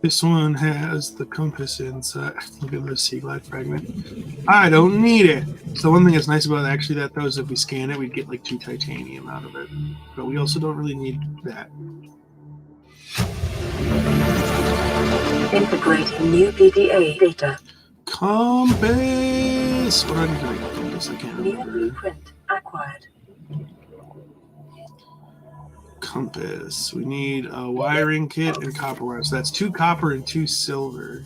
This one has the compass inside. Look at the sea glide fragment. I don't need it. So one thing that's nice about actually that though is if we scan it, we get like 2 titanium out of it. But we also don't really need that. Integrating new PDA data. Compass. What do I need to make a compass? I can't New remember. blueprint acquired. Compass. We need a wiring kit and copper wire. So that's 2 copper and 2 silver.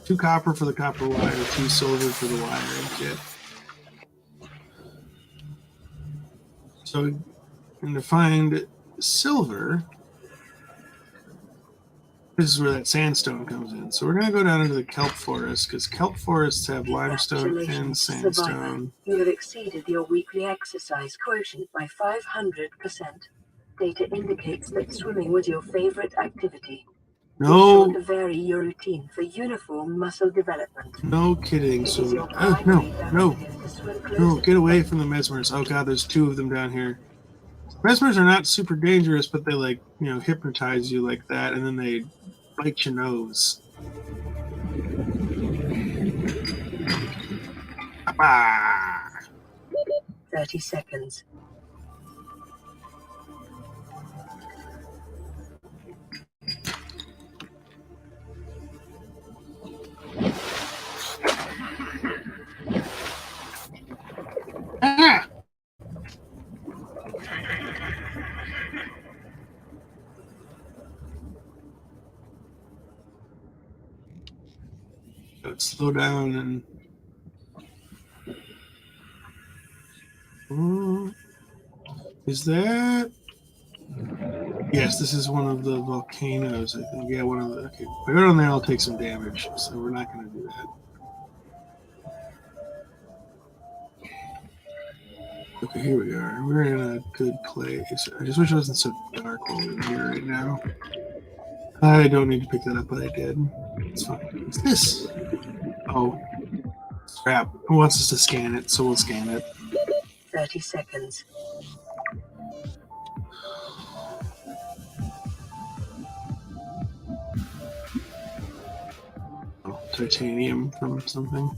2 copper for the copper wire, 2 silver for the wiring kit. So I'm going to find silver. This is where that sandstone comes in. So we're going to go down into the kelp forest because kelp forests have limestone and sandstone. Survivor. You have exceeded your weekly exercise quotient by 500%. Data indicates that swimming was your favorite activity. No. Be sure to vary your routine for uniform muscle development. No kidding. So no, get away from the mesmers. Oh god, there's 2 of them down here. Mesmers are not super dangerous, but they like, hypnotize you like that, and then they bite your nose. Ah. 30 seconds. Ah. Let's slow down and is that? Yes, this is one of the volcanoes, I think. Yeah, one of the. Okay, if I go down there, I'll take some damage, so we're not going to do that. Okay, here we are. We're in a good place. I just wish it wasn't so dark while we're here right now. I don't need to pick that up, but I did. It's fine. What's this? Oh, crap. Who wants us to scan it? So we'll scan it. 30 seconds. titanium from something.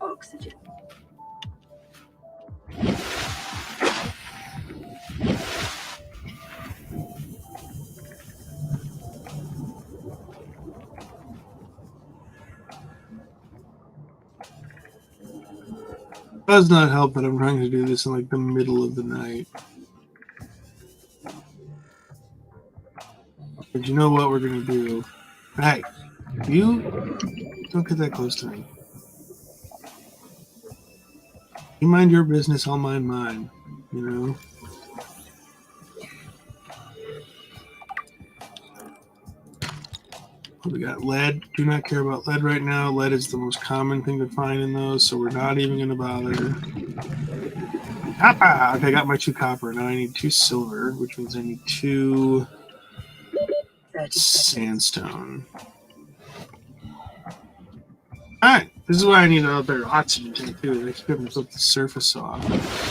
Oxygen. Does not help that I'm trying to do this in like the middle of the night. But you know what we're gonna do? Hey, you don't get that close to me. You mind your business, I'll mind mine. You know? We got lead. Do not care about lead right now. Lead is the most common thing to find in those, so we're not even going to bother. Copper! Okay, I got my 2 copper. Now I need 2 silver, which means I need 2 sandstone. Alright, this is why I need a better oxygen tank too. I keep having to flip the surface off.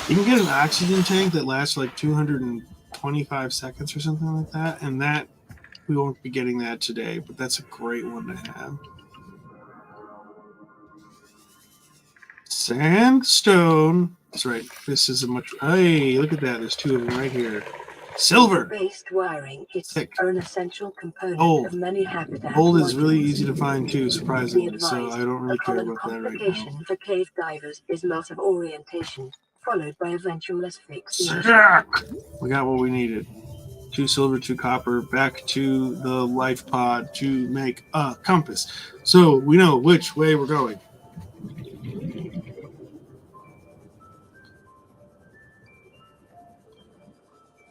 You can get an oxygen tank that lasts like 225 seconds or something like that, and that we won't be getting that today, but that's a great one to have. Sandstone. That's right. This is a much. Hey, look at that. There's 2 of them right here. Silver. Based wiring is Thick. an essential component Gold. of many habitat. Gold is really modules. easy to find too, Be surprisingly. So advised, I don't really a care common about that right complication now. for cave divers is loss of orientation, followed by eventual asphyxiation. Sick. We got what we needed. 2 silver, 2 copper, back to the life pod to make a compass. So we know which way we're going.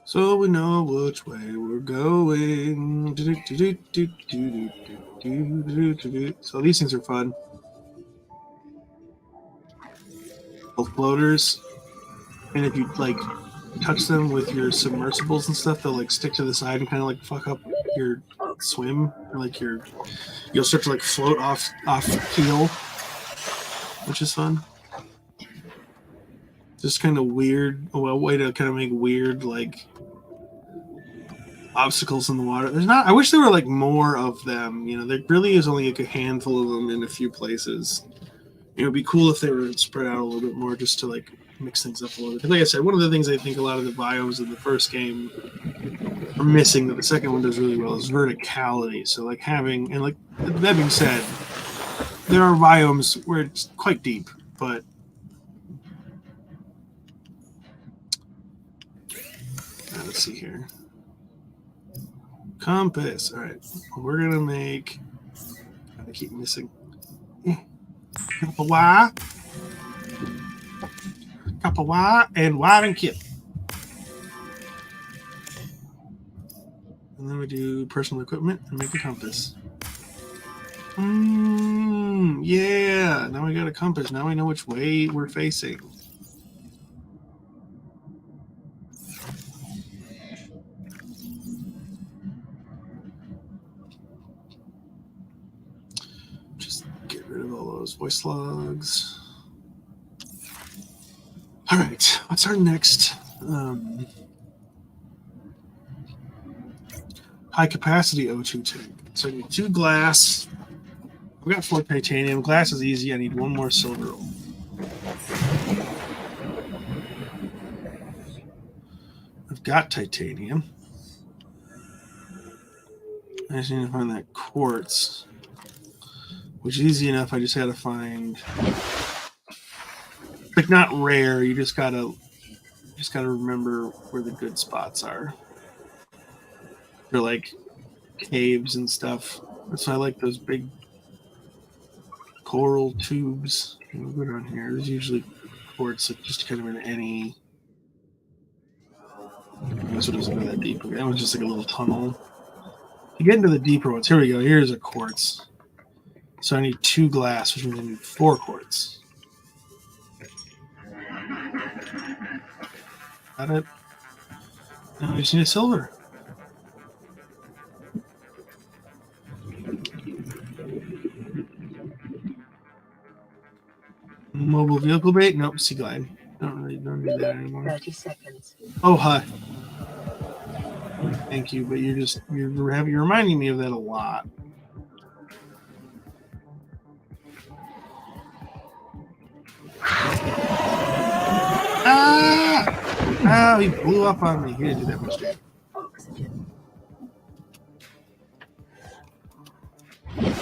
So we know which way we're going. So these things are fun. Both floaters. And if you like touch them with your submersibles and stuff, they'll like stick to the side and kind of like fuck up your swim. Like you'll start to like float off keel, which is fun. Just kind of weird. Well, way to kind of make weird like obstacles in the water. There's not. I wish there were like more of them. You know, there really is only like a handful of them in a few places. It would be cool if they were spread out a little bit more, just to like mix things up a little bit. Like I said, one of the things I think a lot of the biomes in the first game are missing that the second one does really well is verticality. So like having, and like that being said, there are biomes where it's quite deep, but let's see here. Compass. All right, we're gonna make. I keep missing. Kappa Y, and wide and kip. And then we do personal equipment and make a compass. Yeah. Now we got a compass. Now we know which way we're facing. Just get rid of all those voice logs. All right, what's our next high capacity O2 tank? So I need 2 glass. I've got 4 titanium. Glass is easy. I need 1 more silver. I've got titanium. I just need to find that quartz, which is easy enough. I just got to find. Like not rare, you just gotta remember where the good spots are. They're like caves and stuff. That's why I like those big coral tubes. We'll go down here. There's usually quartz like just kind of in any. This one doesn't go that deep. That one's just like a little tunnel. To get into the deeper ones, here we go. Here's a quartz. So I need 2 glass, which means I need 4 quartz. Got it. Now we just need a silver. Mobile vehicle bait? Nope, sea glide. Don't need that anymore. 30 seconds. Oh, hi. Thank you, but you're reminding me of that a lot. Ah! Oh, he blew up on me. He didn't do that much damage. Oxygen. I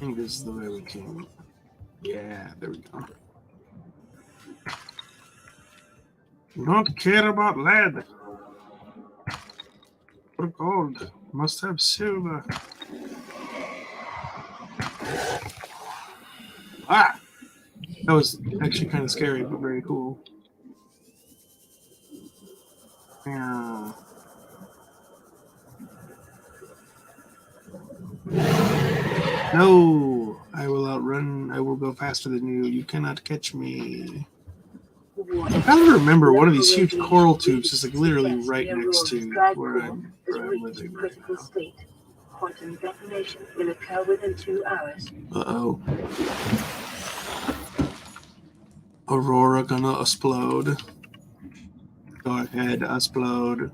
think this is the way we came. Yeah, there we go. Don't care about lead or gold. Must have silver. Ah! That was actually kind of scary, but very cool. Yeah. No! I will outrun. I will go faster than you. You cannot catch me. I gotta remember one of these huge coral tubes is like literally right next to where I'm living right critical now. state. Quantum detonation will occur within 2 hours. Uh-oh. Aurora gonna explode. Go ahead, explode.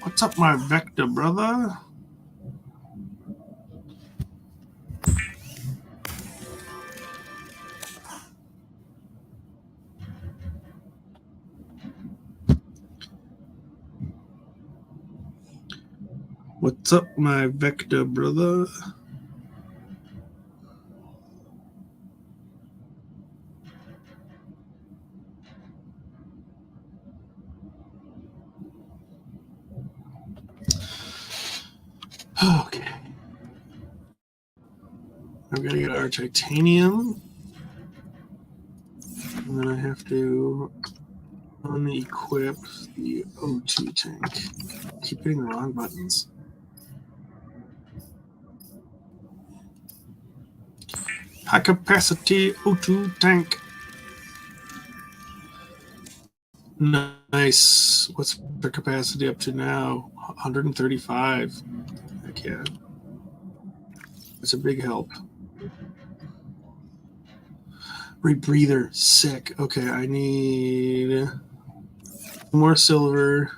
What's up, my Vector brother? What's up, my Vector brother? Okay. I'm gonna get our titanium. And then I have to unequip the O2 tank. Keep hitting the wrong buttons. High capacity O2 tank. Nice. What's the capacity up to now? 135. Heck yeah. It's a big help. Rebreather. Sick. Okay, I need more silver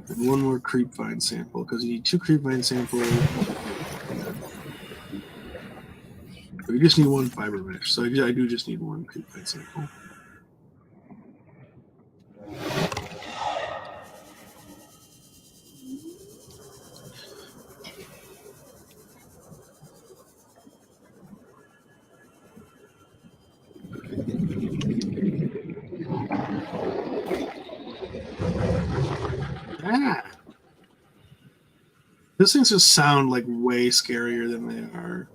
and one more creep vine sample because you need 2 creep vine samples. We just need 1 fiber mesh, so I do just need 1 creep vine sample. Ah! Those things just sound like way scarier than they are.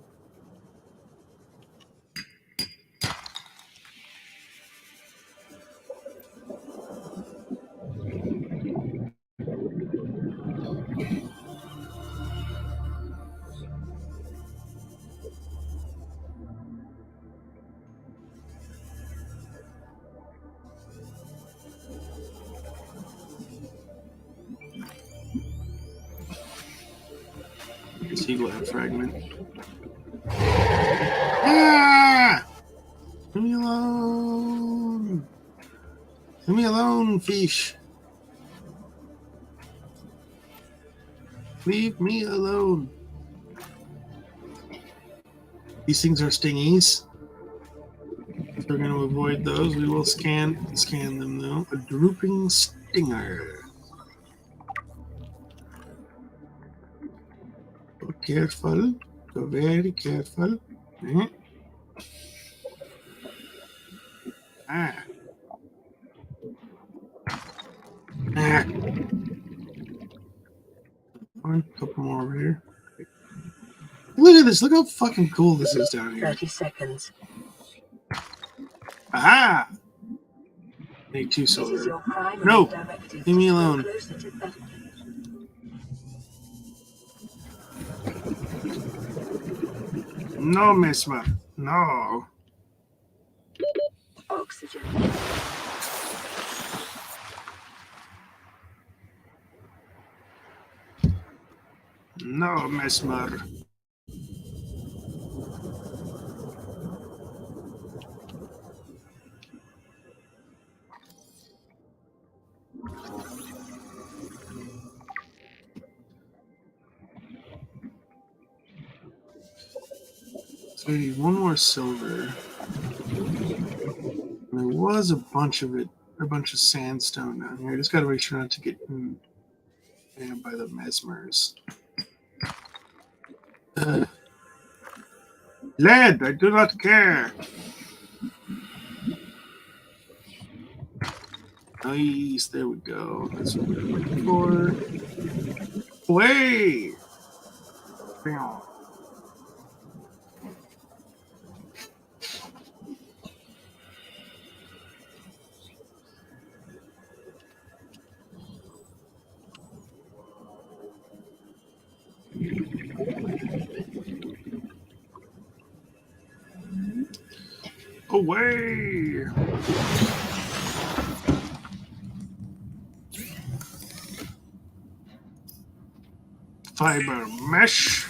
Seaglab fragment. Ah! Leave me alone. Leave me alone, fish. Leave me alone. These things are stingies. So we're going to avoid those. We will scan them though. A drooping stinger. Go careful. Go very careful. Ah. Ah. A couple more over here. Look at this. Look how fucking cool this is down here. 30 seconds. Aha! I need 2 This is silver. your primary No! directive Leave me to alone. go closer to that. No, Mesmer. No. Oxygen. No, Mesmer. I need one more silver. And there was a bunch of sandstone down here. I just got to make sure not to get damned by the mesmers. Lead, I do not care. Nice, there we go. That's what we're looking for. Away! Bam. Away! Fiber mesh.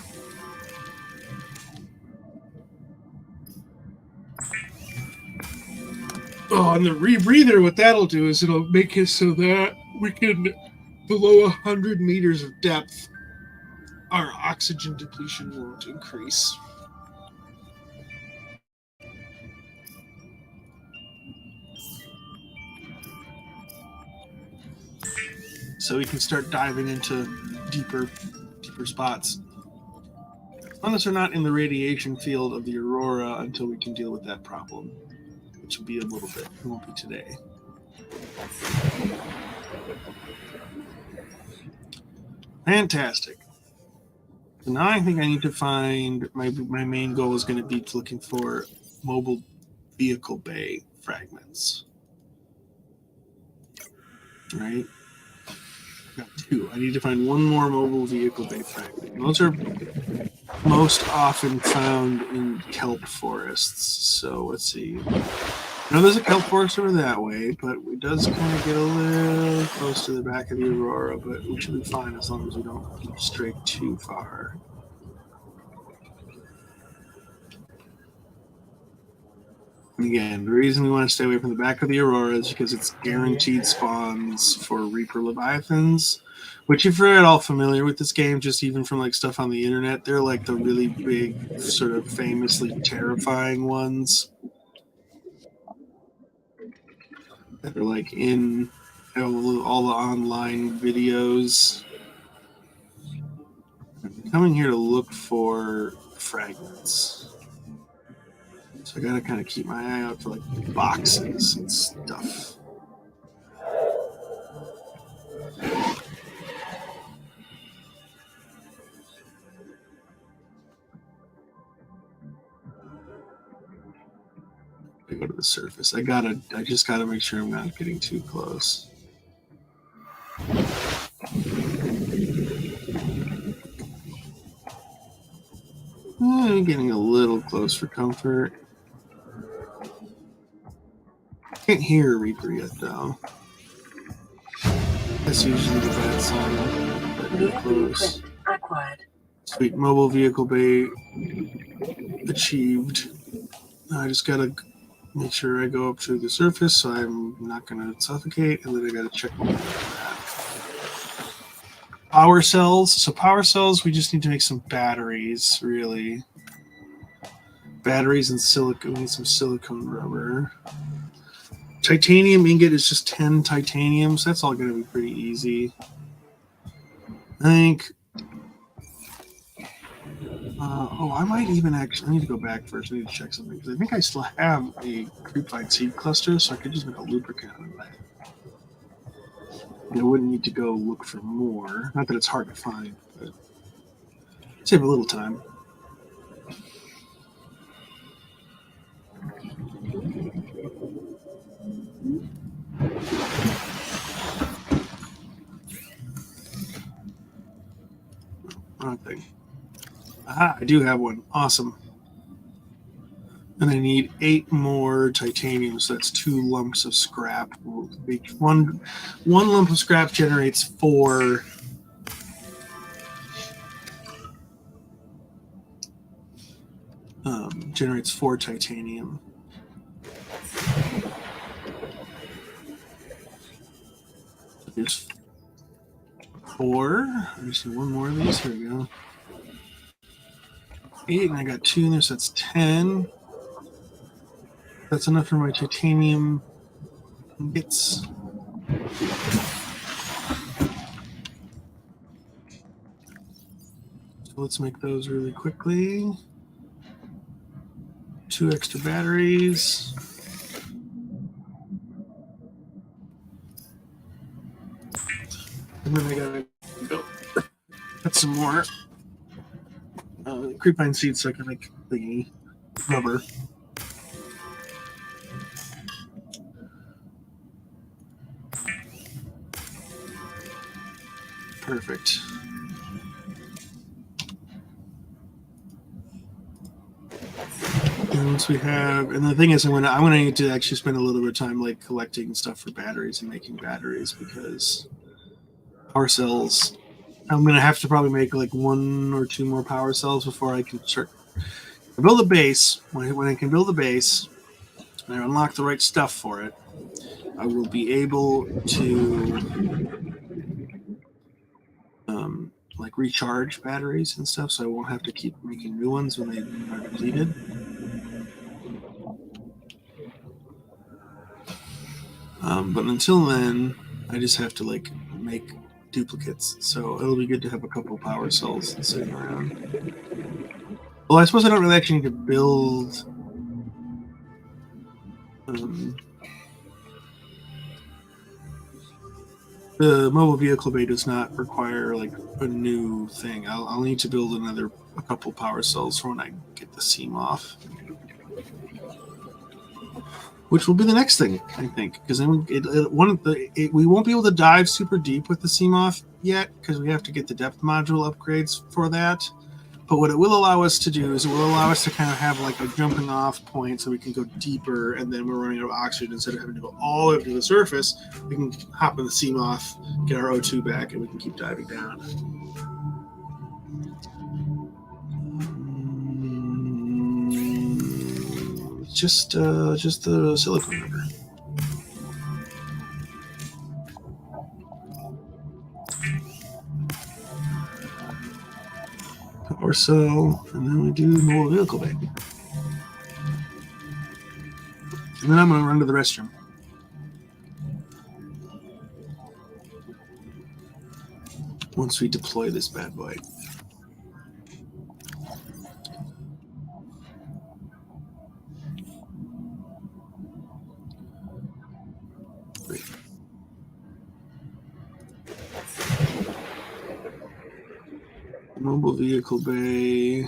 Oh, and the rebreather, what that'll do is it'll make it so that we can, below 100 meters of depth, our oxygen depletion won't increase. So we can start diving into deeper spots. Unless we're not in the radiation field of the aurora until we can deal with that problem, which will be a little bit. It won't be today. Fantastic. So now I think I need to find my main goal is going to be looking for mobile vehicle bay fragments. Right? Got two. I need to find one more mobile vehicle bay fragment. And those are most often found in kelp forests. So let's see. I know there's a kelp forest over that way, but it does kind of get a little close to the back of the aurora, but we should be fine as long as we don't stray too far. And again, the reason we want to stay away from the back of the aurora is because it's guaranteed spawns for Reaper Leviathans, which if you're at all familiar with this game, just even from like stuff on the internet, they're like the really big, sort of famously terrifying ones that are like in all the online videos. I'm coming here to look for fragments. So I gotta kind of keep my eye out for like boxes and stuff. I go to the surface. I just gotta make sure I'm not getting too close. I'm getting a little close for comfort. Can't hear a Reaper yet, though. That's usually the bad sign that you're close. Acquired. Sweet, mobile vehicle bay achieved. I just gotta make sure I go up to the surface so I'm not gonna suffocate, and then I gotta check my power cells. So power cells, we just need to make some batteries, really. Batteries and silicone. We need some silicone rubber. Titanium ingot is just 10 titanium, so that's all going to be pretty easy. I think. I might even actually. I need to go back first. I need to check something because I think I still have a creepvine seed cluster, so I could just make a lubricant out of that. I wouldn't need to go look for more. Not that it's hard to find, but save a little time. Wrong thing. Aha, I do have one. Awesome. And I need 8 more titanium, so that's 2 lumps of scrap. One lump of scrap generates 4. Generates 4 titanium. There's 4. I just need one more of these. Here we go. 8, and I got 2 in there, so that's 10. That's enough for my titanium bits. So let's make those really quickly. 2 extra batteries. And then I gotta go cut some more creepine seeds so I can make the rubber. Perfect. And once we have, and the thing is, I'm gonna need to actually spend a little bit of time like collecting stuff for batteries and making batteries, because power cells, I'm gonna have to probably make like 1 or 2 more power cells before I can start build a base. When I can build a base and I unlock the right stuff for it, I will be able to like recharge batteries and stuff, so I won't have to keep making new ones when they are depleted. But until then, I just have to like make duplicates. So it'll be good to have a couple power cells sitting around. Well, I suppose I don't really actually need to build. The mobile vehicle bay does not require like a new thing. I'll need to build a couple power cells for when I get the seam off, which will be the next thing, I think, because then we won't be able to dive super deep with the seam off yet, because we have to get the depth module upgrades for that. But what it will allow us to do is it will allow us to kind of have like a jumping off point so we can go deeper, and then we're running out of oxygen. Instead of having to go all the way up to the surface, we can hop in the seam off, get our O2 back, and we can keep diving down. Just the silicone rubber. Or so, and then we do mobile vehicle bay. And then I'm going to run to the restroom. Once we deploy this bad boy. Great. Mobile vehicle bay. I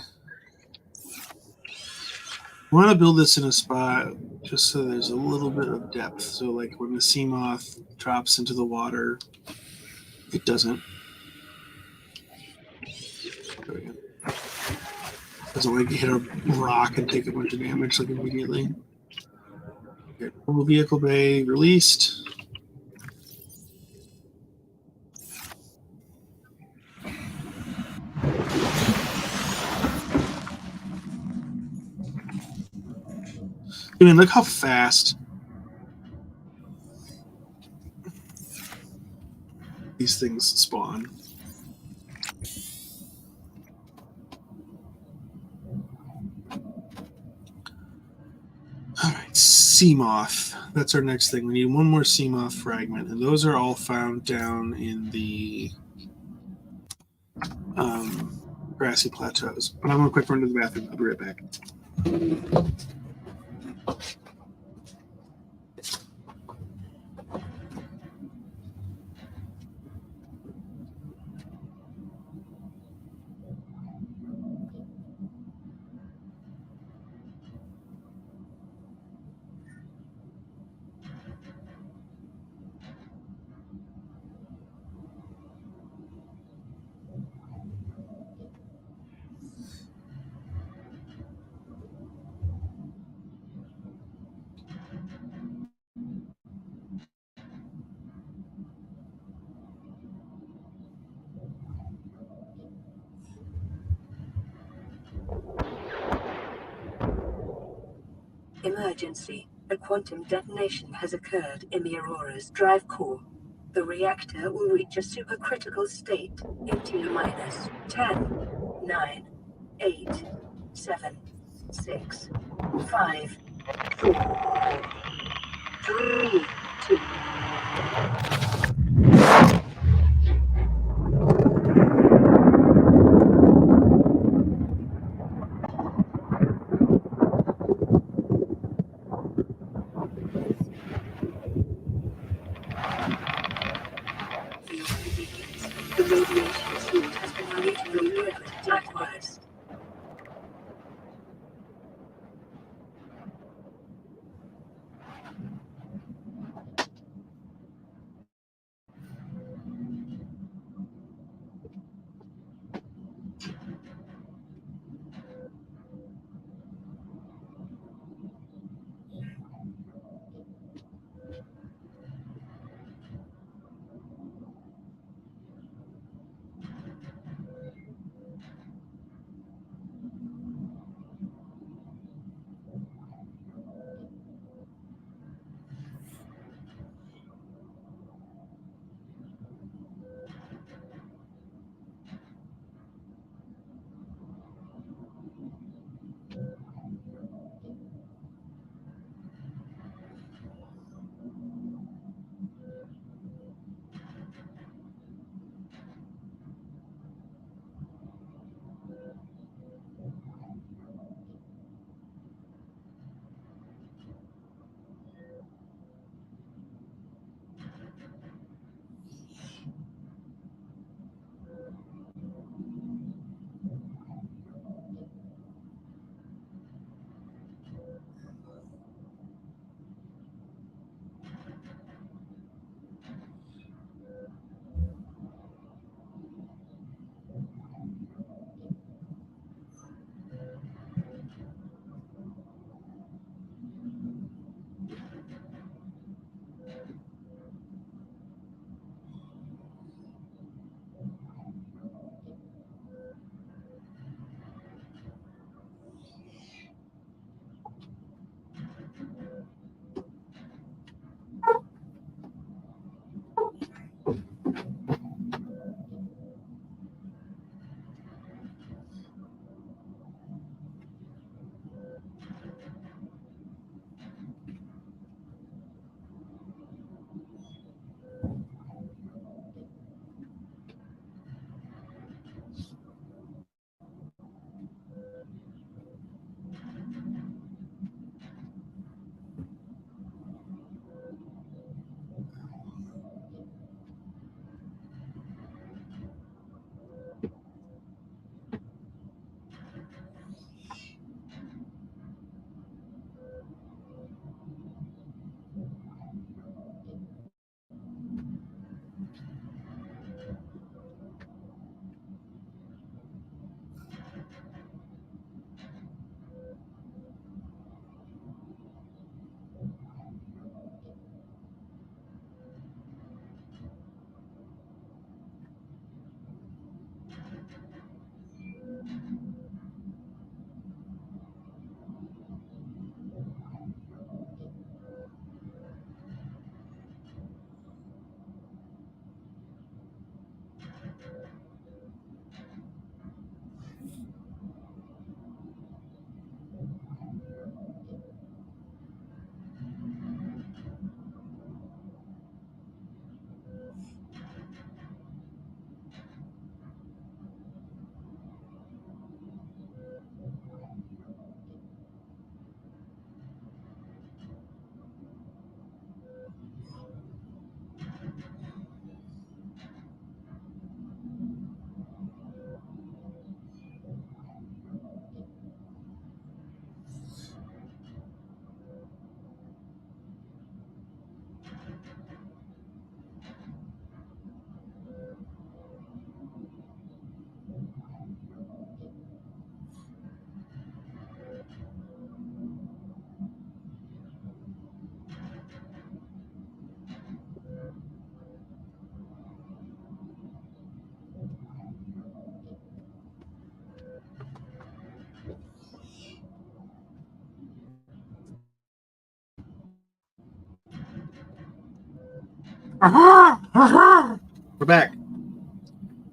want to build this in a spot just so there's a little bit of depth. So like when the sea moth drops into the water, it doesn't. There we go. Doesn't like hit a rock and take a bunch of damage like immediately. Okay, mobile vehicle bay released. I mean, look how fast these things spawn. All right, sea moth. That's our next thing. We need 1 more sea moth fragment, and those are all found down in the grassy plateaus. But I'm going to quick run to the bathroom. I'll be right back. Emergency. A quantum detonation has occurred in the Aurora's drive core. The reactor will reach a supercritical state in T-10, 9, 8, 7, 6, 5, 4, 3, 2. For your convenience, the radiation suit has been immediately lowered at worst.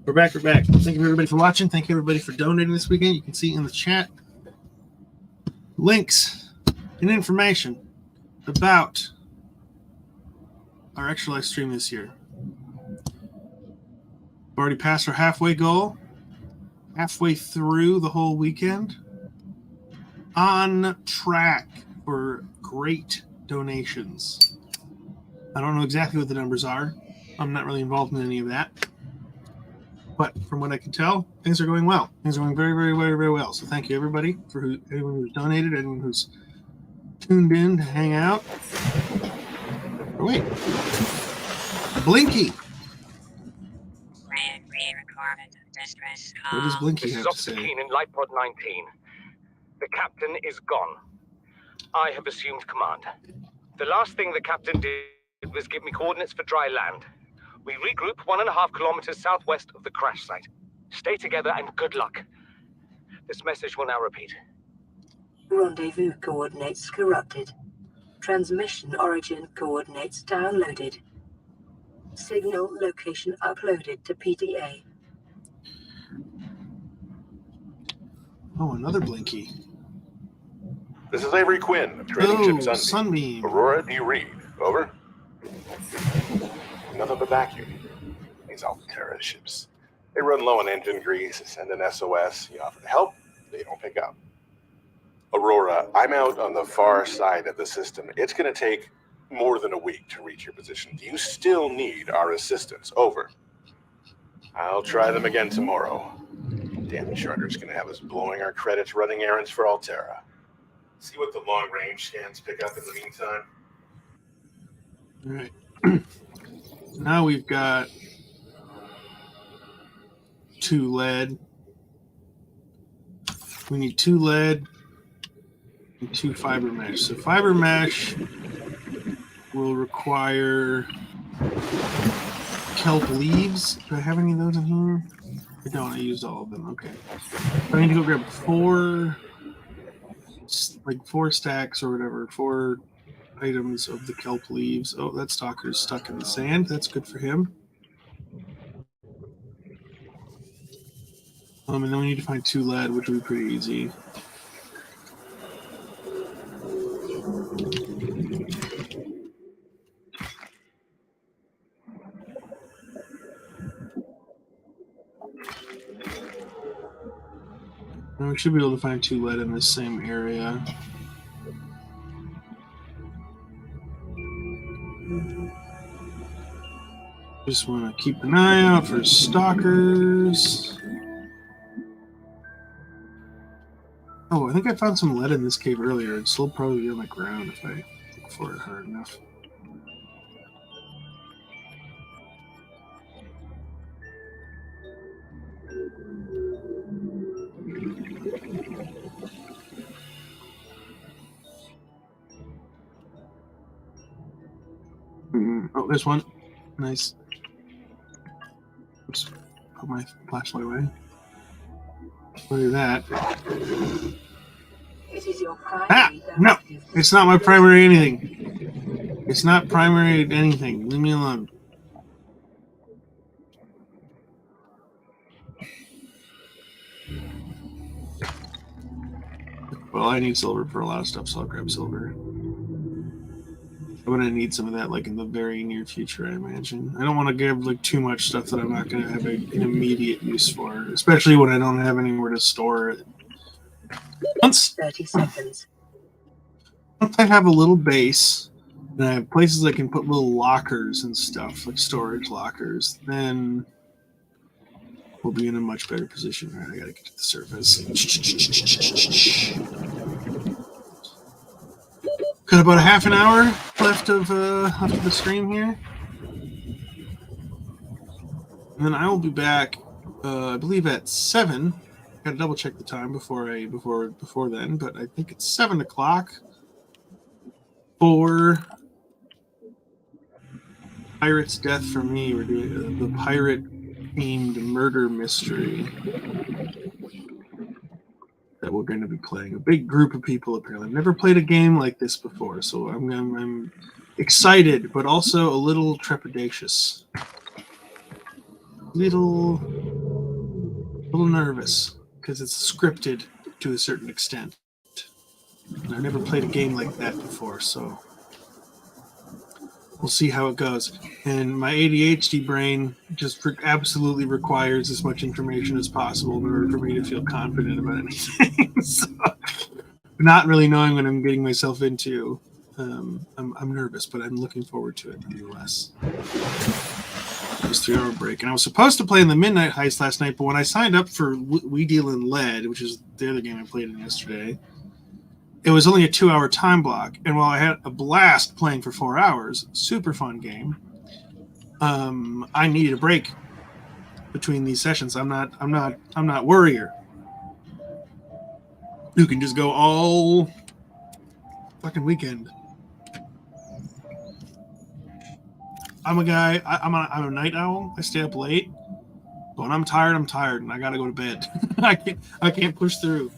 We're back. We're back. Thank you everybody for watching. Thank you everybody for donating this weekend. You can see in the chat links and information about our extra life stream this year. We've already passed our halfway goal, halfway through the whole weekend. On track for great donations. I don't know exactly what the numbers are. I'm not really involved in any of that. But from what I can tell, things are going well. Things are going very, very, very, very well. So thank you, everybody, for anyone who's donated, anyone who's tuned in to hang out. Oh, wait. Blinky. Plan re-recorded. Distress What does call. Blinky This is have to Officer say? Keenan, Lightpod 19. The captain is gone. I have assumed command. The last thing the captain did was give me coordinates for dry land. We regroup 1.5 kilometers southwest of the crash site. Stay together and good luck. This message will now repeat. Rendezvous coordinates corrupted. Transmission origin coordinates downloaded. Signal location uploaded to PDA. Oh, another Blinky. This is Avery Quinn of Trading Ship Oh, Sunbeam. Sunbeam. Aurora, do you read? Over. Nothing but vacuum. These Alterra ships. They run low on engine grease, send an SOS. You offer to help, they don't pick up. Aurora, I'm out on the far side of the system. It's going to take more than a week to reach your position. Do you still need our assistance? Over. I'll try them again tomorrow. Damn charter's going to have us blowing our credits running errands for Alterra. See what the long-range scans pick up in the meantime. All right. Now we've got 2 lead. We need 2 lead and 2 fiber mesh. So fiber mesh will require kelp leaves. Do I have any of those in here? I don't. I used all of them. Okay. I need to go grab 4 stacks or whatever, 4 items of the kelp leaves. Oh, that stalker's stuck in the sand. That's good for him. And then we need to find 2 lead, which will be pretty easy. And we should be able to find 2 lead in this same area. Just want to keep an eye out for stalkers. Oh, I think I found some lead in this cave earlier. It's still probably on the ground if I look for it hard enough. Oh, there's one. Nice. Oops. Put my flashlight away. Look at that. It is your Ah! primary No! directive. It's not my primary anything. It's not primary anything. Leave me alone. Well, I need silver for a lot of stuff, so I'll grab silver. I'm gonna need some of that, like in the very near future, I imagine. I don't want to give like too much stuff that I'm not gonna have an immediate use for, especially when I don't have anywhere to store it. Once 30 seconds. I have a little base and I have places I can put little lockers and stuff, like storage lockers, then we'll be in a much better position. All right, I gotta get to the surface. Got about a half an hour left of the stream here, and then I will be back. I believe at 7. Got to double check the time before then, but I think it's 7 o'clock for Pirate's Death for Me. We're doing the pirate-themed murder mystery that we're going to be playing. A big group of people, apparently. I've never played a game like this before, so I'm excited, but also a little trepidatious. Little nervous, because it's scripted to a certain extent. I've never played a game like that before, so we'll see how it goes. And my ADHD brain just absolutely requires as much information as possible in order for me to feel confident about anything. So, not really knowing what I'm getting myself into, I'm nervous, but I'm looking forward to it nonetheless. It was a 3-hour break, and I was supposed to play in the Midnight Heist last night, but when I signed up for We Deal in Lead, which is the other game I played in yesterday, it was only a 2-hour time block, and while I had a blast playing for 4 hours, super fun game, I needed a break between these sessions. I'm not Warrior, who can just go all fucking weekend. I'm a guy. I'm a night owl. I stay up late, but when I'm tired, and I gotta go to bed. I can't push through.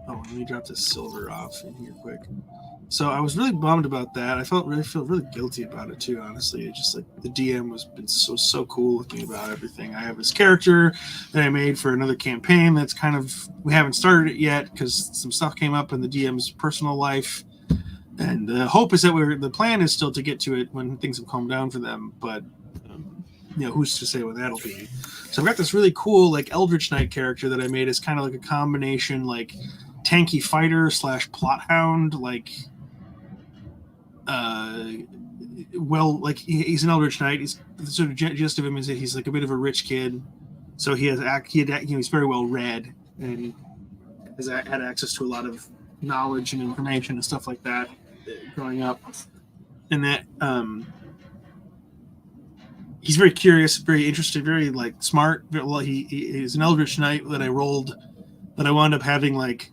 Let me drop this silver off in here quick. So I was really bummed about that. I feel really guilty about it too. Honestly, it's just like the DM has been so cool with me about everything. I have this character that I made for another campaign that's kind of, we haven't started it yet because some stuff came up in the DM's personal life, and the hope is that the plan is still to get to it when things have calmed down for them. But who's to say when that'll be? So I've got this really cool like Eldritch Knight character that I made as kind of like a combination like tanky fighter / plot hound, like he's an Eldritch Knight. He's the sort of gist of him is that he's like a bit of a rich kid, so he's very well read and has had access to a lot of knowledge and information and stuff like that growing up, and that he's very curious, very interested, very like smart. Well, he's an Eldritch Knight that I rolled, that I wound up having like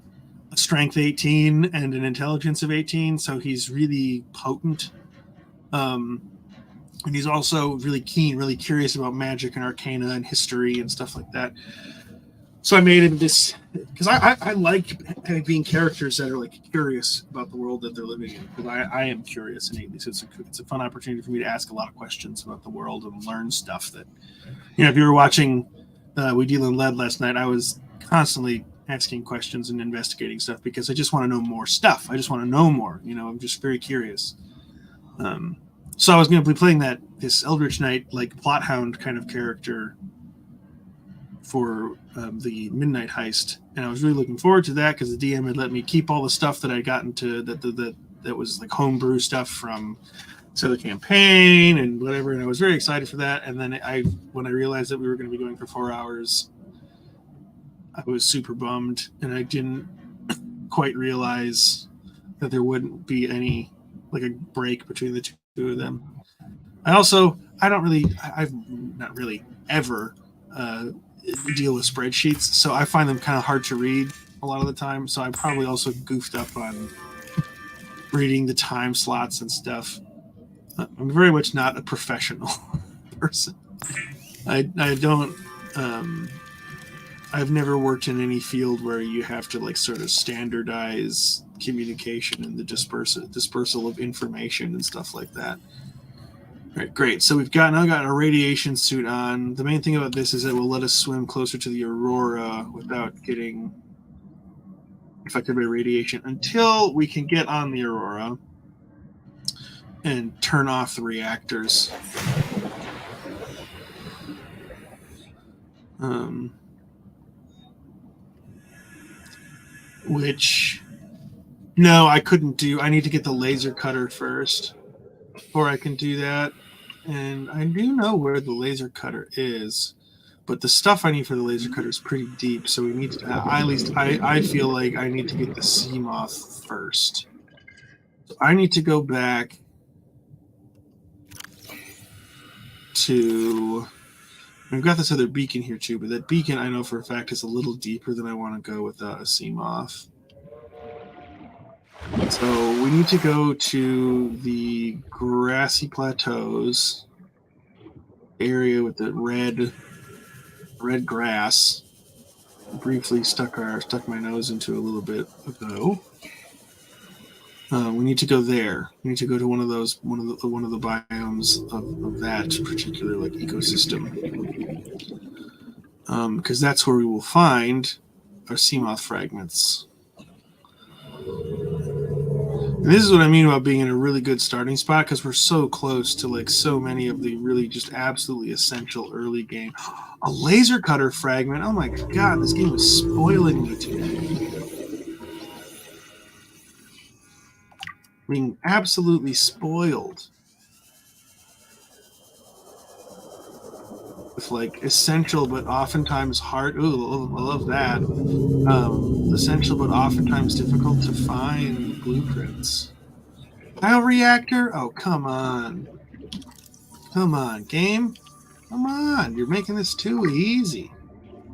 a strength 18 and an intelligence of 18, so he's really potent. And he's also really keen, really curious about magic and arcana and history and stuff like that. So I made him this because I like being characters that are like curious about the world that they're living in, because I am curious innately. So it's a fun opportunity for me to ask a lot of questions about the world and learn stuff that, if you were watching We Deal in Lead last night, I was constantly asking questions and investigating stuff because I just want to know more stuff. I just want to know more. I'm just very curious. So I was going to be playing this Eldritch Knight like plot hound kind of character for the Midnight Heist, and I was really looking forward to that because the DM had let me keep all the stuff that I got into that was like homebrew stuff from the campaign and whatever, and I was very excited for that. And then when I realized that we were going to be going for 4 hours, I was super bummed, and I didn't quite realize that there wouldn't be any like a break between the two of them. I've not really ever deal with spreadsheets, so I find them kind of hard to read a lot of the time. So I probably also goofed up on reading the time slots and stuff. I'm very much not a professional person. I don't. I've never worked in any field where you have to like sort of standardize communication and the dispersal of information and stuff like that. All right, great. So we've now got our radiation suit on. The main thing about this is it will let us swim closer to the Aurora without getting affected by radiation until we can get on the Aurora and turn off the reactors. Which, no, I couldn't do. I need to get the laser cutter first before I can do that. And I do know where the laser cutter is, but the stuff I need for the laser cutter is pretty deep. So we need to, at least I feel like I need to get the Seamoth first. So I need to go back to, we've got this other beacon here too, but that beacon I know for a fact is a little deeper than I want to go without a Seamoth. So we need to go to the grassy plateaus area with the red grass. Briefly stuck my nose into a little bit ago. We need to go there. We need to go to one of the biomes of that particular like ecosystem, because that's where we will find our Seamoth fragments. And this is what I mean about being in a really good starting spot, because we're so close to like so many of the really just absolutely essential early game. A laser cutter fragment. Oh my god, this game is spoiling me today. Being absolutely spoiled with like essential but oftentimes hard. Ooh, I love that. Essential but oftentimes difficult to find blueprints. Bioreactor? Oh, come on. Come on, game. Come on. You're making this too easy.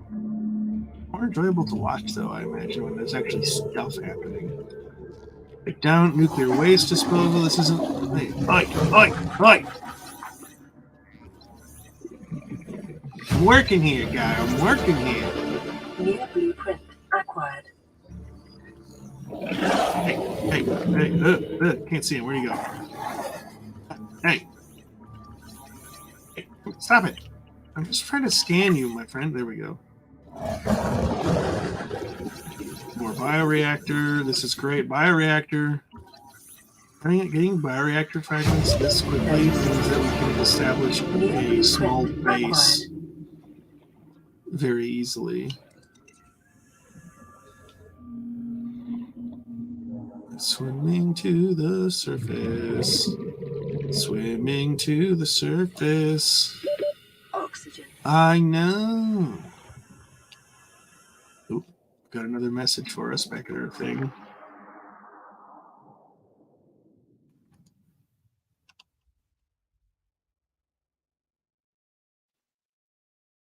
More enjoyable to watch, though, I imagine, when there's actually stuff happening. Like down nuclear waste disposal. This isn't. Hey, oi. I'm working here, guy. I'm working here. New blueprint acquired. Hey. Can't see him. Where'd he go? Hey, stop it. I'm just trying to scan you, my friend. There we go. More bioreactor. This is great. Bioreactor. Getting bioreactor fragments this quickly means that we can establish a small base very easily. Swimming to the surface. Swimming to the surface. Oxygen. I know. Oop, got another message for us back at our thing.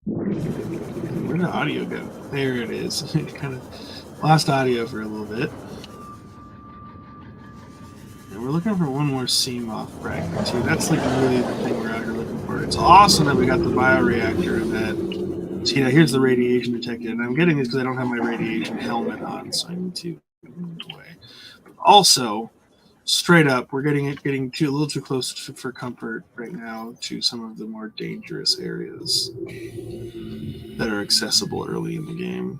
Where did the audio go? There it is. It kind of lost audio for a little bit. And we're looking for one more Seamoth fragment too. That's like really the thing we're out here looking for. It's awesome that we got the bioreactor and that. See, now here's the radiation detected. And I'm getting this because I don't have my radiation helmet on, so I need to move away. But also, straight up, we're getting a little too close for comfort right now to some of the more dangerous areas that are accessible early in the game.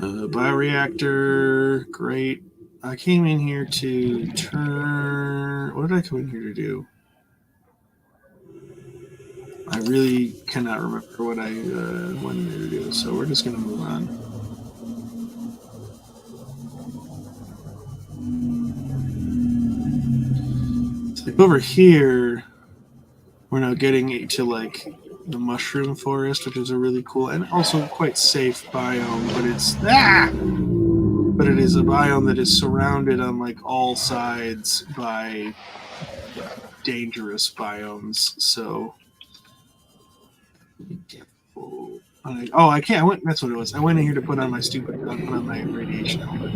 Bioreactor, great. I came in here to turn. What did I come in here to do? I really cannot remember what I went in there to do, so we're just going to move on. So like over here, we're now getting to like the mushroom forest, which is a really cool and also quite safe biome, but it is a biome that is surrounded on like all sides by dangerous biomes. So I can't. That's what it was. I went in here to put on my radiation helmet.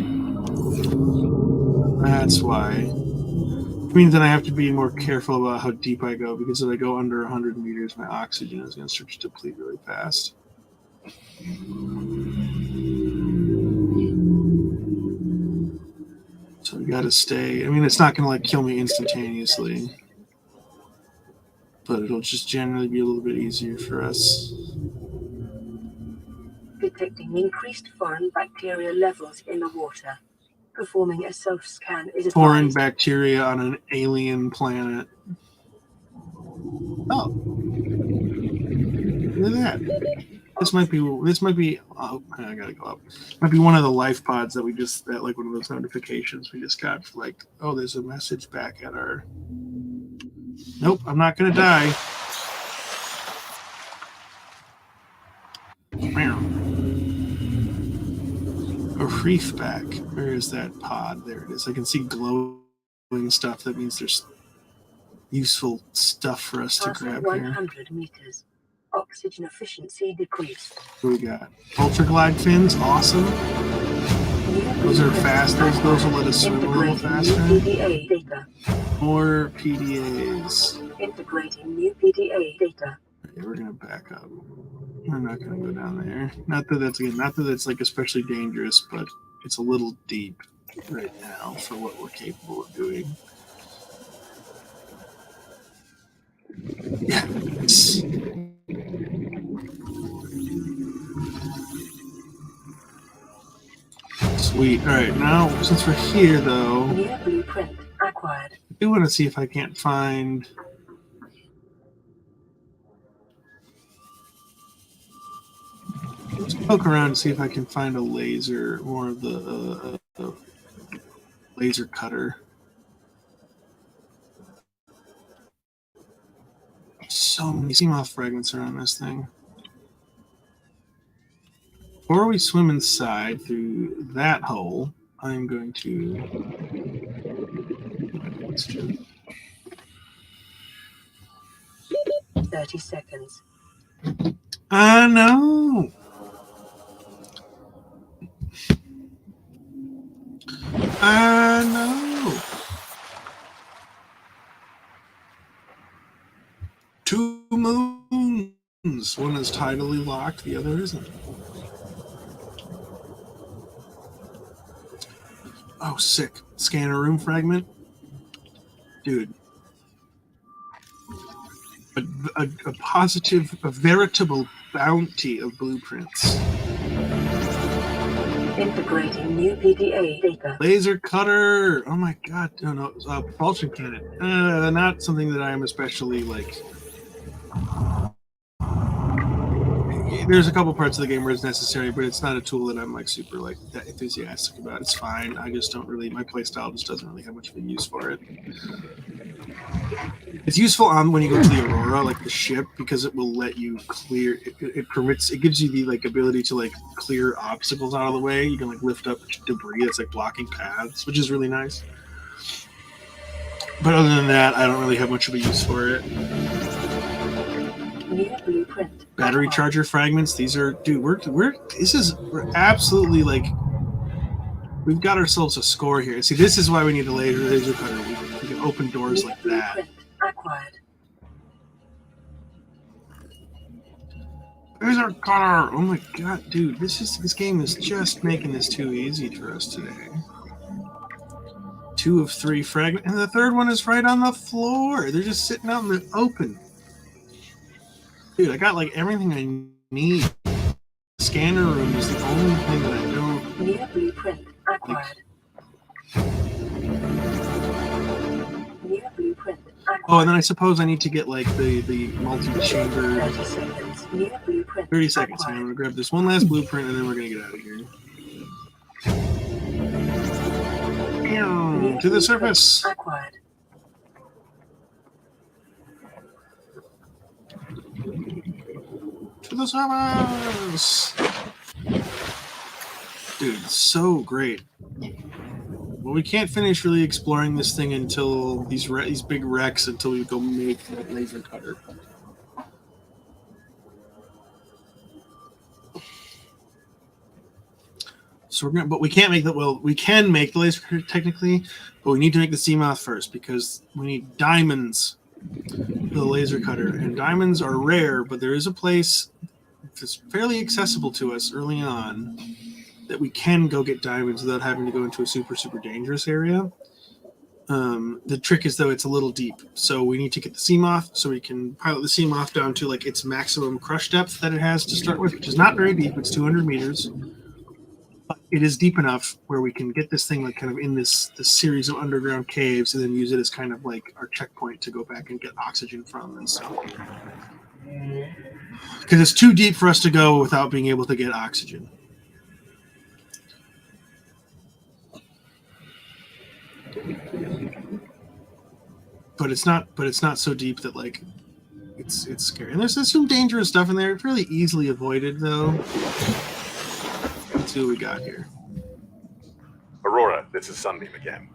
That's why. Which means that I have to be more careful about how deep I go, because if I go under 100 meters, my oxygen is going to start to deplete really fast. So we got to stay. I mean, it's not going to like kill me instantaneously, but it'll just generally be a little bit easier for us. Detecting increased foreign bacteria levels in the water. Performing a self-scan is advised. Foreign bacteria on an alien planet. Oh, look at that. This might be. Oh, I gotta go up. Might be one of the life pods that like one of those notifications we just got. For like, oh, there's a message back at our. Nope, I'm not gonna die. A reef back. Where is that pod? There it is. I can see glowing stuff. That means there's useful stuff for us to grab 100 meters. Oxygen efficiency decreased. What do we got? Ultra glide fins, awesome. Those are fast. Those will let us swim a little faster. PDA data. More PDAs. Integrating new PDA data. Okay, we're gonna back up. We're not gonna go down there. Not that that's like especially dangerous, but it's a little deep right now for what we're capable of doing. Yes. Sweet. All right, now since we're here, though, New blueprint acquired. I do want to see if I can't find. Let's poke around and see if I can find a laser, more of the laser cutter. So many CMOS fragments are on this thing. Before we swim inside through that hole, I'm going to. 30 seconds. No! No! Two moons! One is tidally locked, the other isn't. Oh, sick. Scanner room fragment? Dude. A positive, a veritable bounty of blueprints. Integrating new PDA data. Laser cutter! Oh my god, no, propulsion cannon. Not something that I'm especially, like... There's a couple parts of the game where it's necessary, but it's not a tool that I'm, like, super, like, that enthusiastic about. It's fine, I just don't really... My playstyle just doesn't really have much of a use for it. It's useful on when you go to the Aurora, like the ship, because it will let you clear. It gives you the like ability to like clear obstacles out of the way. You can like lift up debris that's like blocking paths, which is really nice. But other than that, I don't really have much of a use for it. New blueprint. Battery charger fragments. These are, dude. We're absolutely like. We've got ourselves a score here. See, this is why we need a laser cutter. We can open doors like that. Acquired. Laser cutter! Oh my god, dude, this game is just making this too easy for us today. 2 of 3 fragments, and the third one is right on the floor. They're just sitting out in the open. Dude, I got like everything I need. The scanner room is the only thing that I don't. New blueprint acquired. New blueprint. Oh, and then I suppose I need to get like the multi-chamber. 30 seconds. New blueprint. 30 seconds. I'm gonna grab this one last blueprint and then we're gonna get out of here. To the surface. Acquired. To the surface. Dude, so great. Well, we can't finish really exploring this thing until these big wrecks until we go make that laser cutter. So we're gonna, but we can't make that. Well, we can make the laser cutter technically, but we need to make the CMOS first because we need diamonds for the laser cutter, and diamonds are rare. But there is a place that's fairly accessible to us early on that we can go get diamonds without having to go into a super dangerous area. The trick is though it's a little deep, so we need to get the CMOS so we can pilot the CMOS down to like its maximum crush depth that it has to start with, which is not very deep. It's 200 meters. But it is deep enough where we can get this thing like kind of in this series of underground caves and then use it as kind of like our checkpoint to go back and get oxygen from and stuff. Because it's too deep for us to go without being able to get oxygen. But it's not so deep that like it's scary. And there's some dangerous stuff in there. It's really easily avoided though. Let's see what we got here. Aurora, this is Sunbeam again.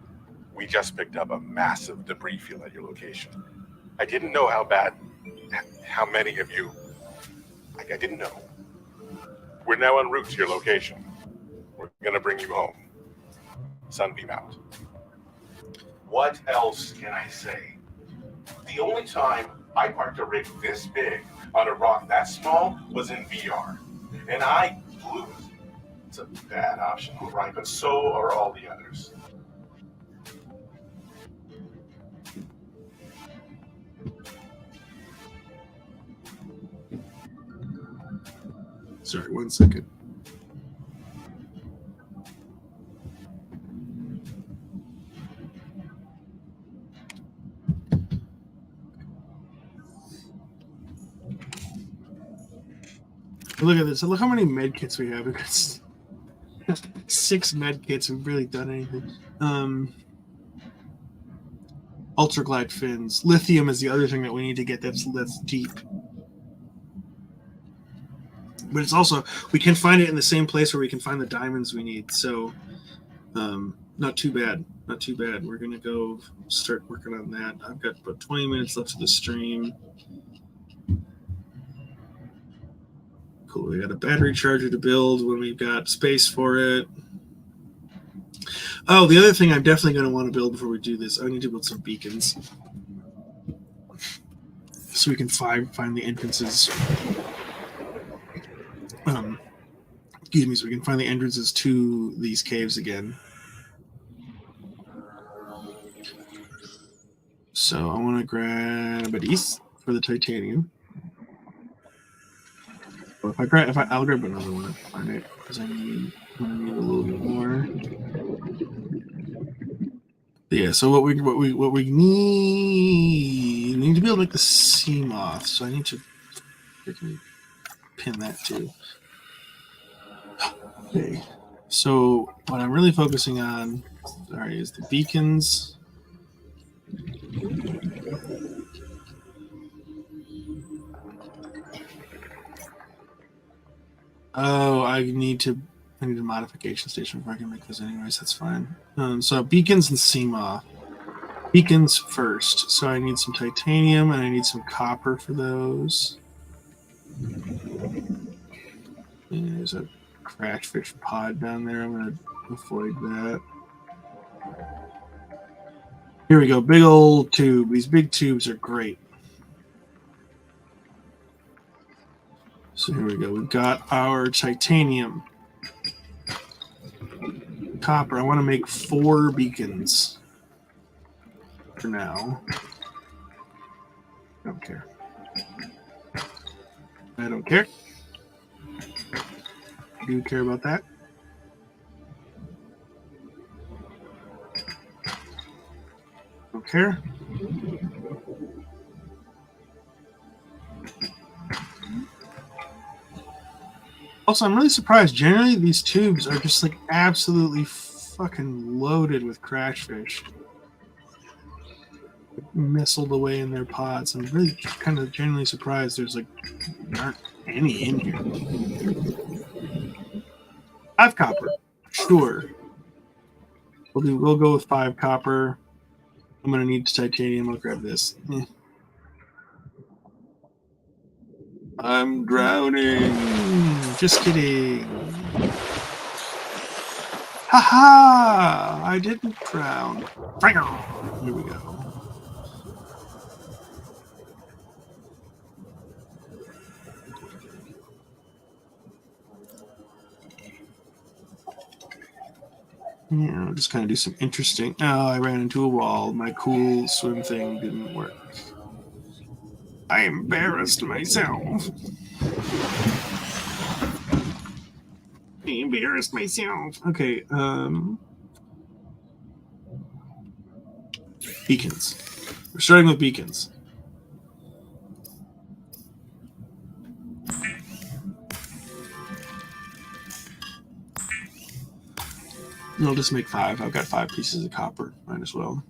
We just picked up a massive debris field at your location. I didn't know how many of you, like I didn't know. We're now en route to your location. We're gonna bring you home. Sunbeam out. What else can I say? The only time I parked a rig this big on a rock that small was in VR, and I blew it. It's a bad option, right? But so are all the others. Sorry, 1 second. Look at this. Look how many med kits we have. We've got 6 med kits. We've really done anything. Ultraglide fins. Lithium is the other thing that we need to get that's deep. But it's also, we can find it in the same place where we can find the diamonds we need. So, not too bad. Not too bad. We're going to go start working on that. I've got about 20 minutes left of the stream. Cool. We got a battery charger to build when we've got space for it. Oh, the other thing I'm definitely going to want to build before we do this, I need to build some beacons. So we can find the entrances. Excuse me, so we can find the entrances to these caves again. So I want to grab a these for the titanium. Well, I'll grab another one if I find it because I need a little bit more. Yeah. So what we need to be able to make the sea moth. So I need to freaking pin that too. Okay. So what I'm really focusing on, sorry, is the beacons. Oh, I need a modification station before I can make those anyways. That's fine. So beacons and CMOS. Beacons first. So I need some titanium and I need some copper for those. And there's a crackfish pod down there. I'm going to avoid that. Here we go. Big old tube. These big tubes are great. So here we go. We've got our titanium. Copper. I want to make 4 beacons for now. I don't care. I don't care. Do you care about that? Don't care. Also, I'm really surprised. Generally, these tubes are just like absolutely fucking loaded with crackfish. Missiled away in their pods. I'm really kind of genuinely surprised there aren't any in here. 5 copper. Sure. We'll go with 5 copper. I'm going to need titanium. I'll grab this. I'm drowning. Just kidding. Haha! I didn't drown. Here we go. Yeah, I'll just kind of do some interesting. Oh, I ran into a wall. My cool swim thing didn't work. I embarrassed myself. Okay, beacons. We're starting with beacons. I'll just make 5. I've got 5 pieces of copper. Might as well.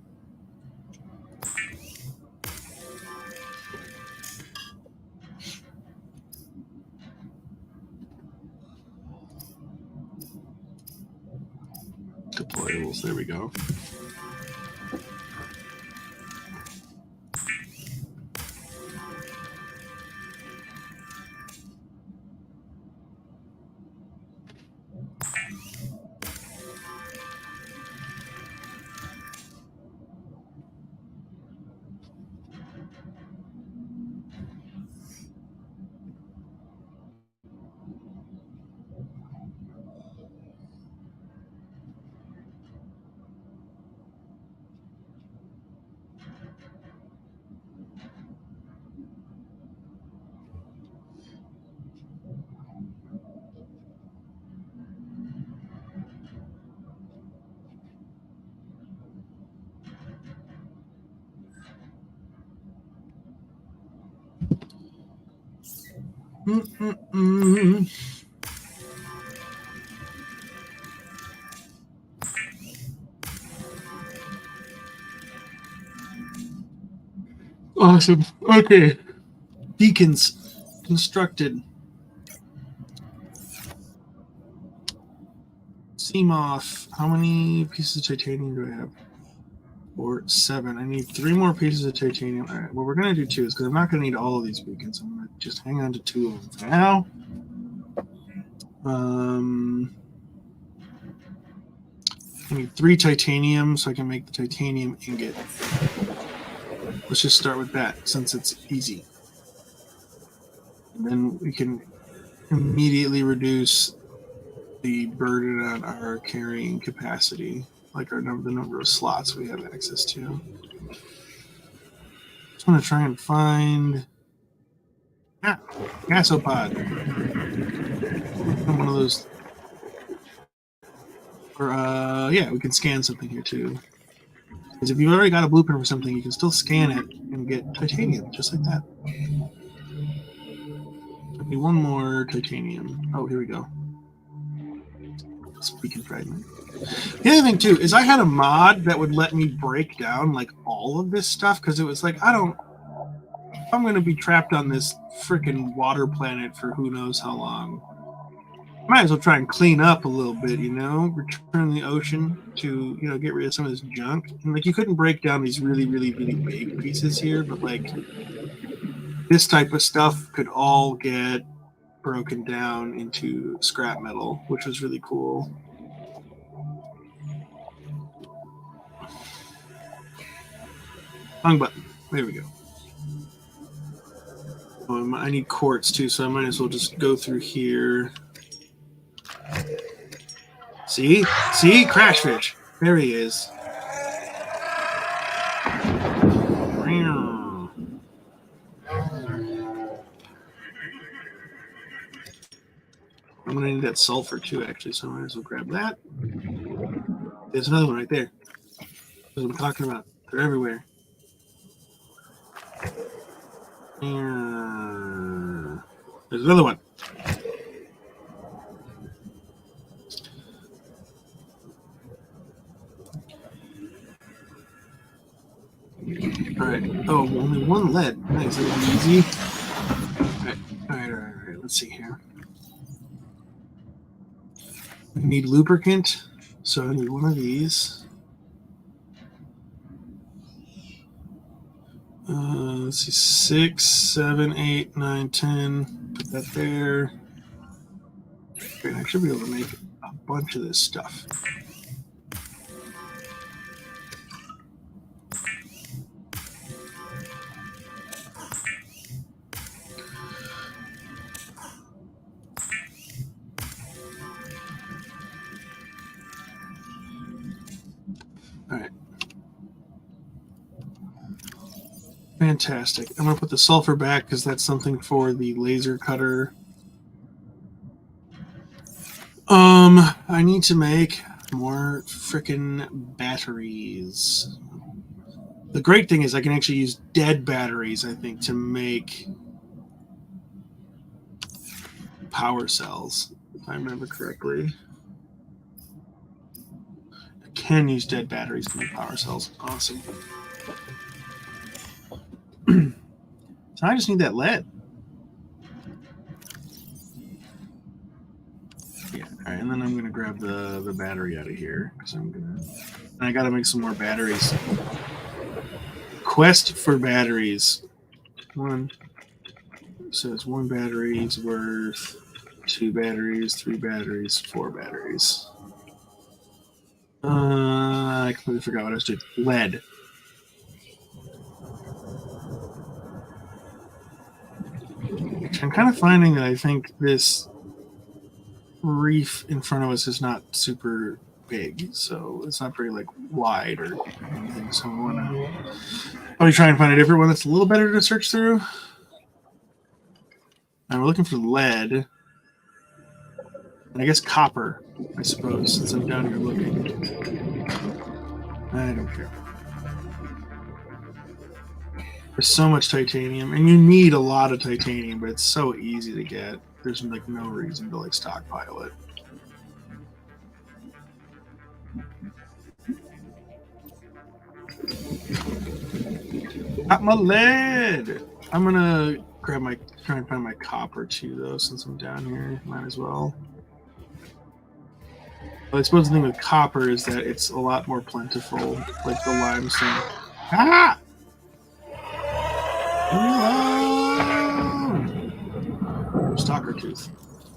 Deployables. There we go. Awesome. Okay. Beacons constructed. Seamoth. How many pieces of titanium do I have? 7. I need 3 more pieces of titanium. All right. What we're going to do too is because I'm not going to need all of these beacons. I'm going to just hang on to 2 of them for now. I need 3 titanium so I can make the titanium ingot. Let's just start with that since it's easy. And then we can immediately reduce the burden on our carrying capacity, like the number of slots we have access to. Just want to try and find gasopod. One of those. Or yeah, we can scan something here too. Because if you've already got a blueprint for something, you can still scan it and get titanium, just like that. I need 1 more titanium. Oh, here we go. Beacon fragment. The other thing too is I had a mod that would let me break down like all of this stuff because it was like I'm going to be trapped on this freaking water planet for who knows how long. Might as well try and clean up a little bit, return the ocean to, get rid of some of this junk. And like you couldn't break down these really, really, really big pieces here, but like this type of stuff could all get broken down into scrap metal, which was really cool. Wrong button. There we go. I need quartz too, so I might as well just go through here. See? Crash fish. There he is. I'm going to need that sulfur too, actually, so I might as well grab that. There's another one right there. That's what I'm talking about. They're everywhere. There's another one. All right. Oh, only 1 lead. Nice. That was easy. All right. Let's see here. I need lubricant, so I need 1 of these. Let's see, 6, 7, 8, 9, 10. Put that there. Okay, I should be able to make a bunch of this stuff. All right. Fantastic. I'm going to put the sulfur back because that's something for the laser cutter. I need to make more frickin' batteries. The great thing is I can actually use dead batteries, I think, to make power cells, if I remember correctly. I can use dead batteries to make power cells. Awesome. So I just need that lead. Yeah, all right, and then I'm gonna grab the battery out of here because I gotta make some more batteries. Quest for batteries. 1. So it's 1 battery's worth 2 batteries, 3 batteries, 4 batteries. I completely forgot what I was doing. Lead. I'm kind of finding that I think this reef in front of us is not super big, so it's not very like wide or anything. So I want to probably try and find a different one that's a little better to search through. And we're looking for lead, and I guess copper, I suppose, since I'm down here looking. I don't care. There's so much titanium, and you need a lot of titanium, but it's so easy to get. There's like no reason to like stockpile it. Got my lead. I'm gonna try and find my copper too, though, since I'm down here. Might as well. Well, I suppose the thing with copper is that it's a lot more plentiful, like the limestone. Ah! Stalker tooth.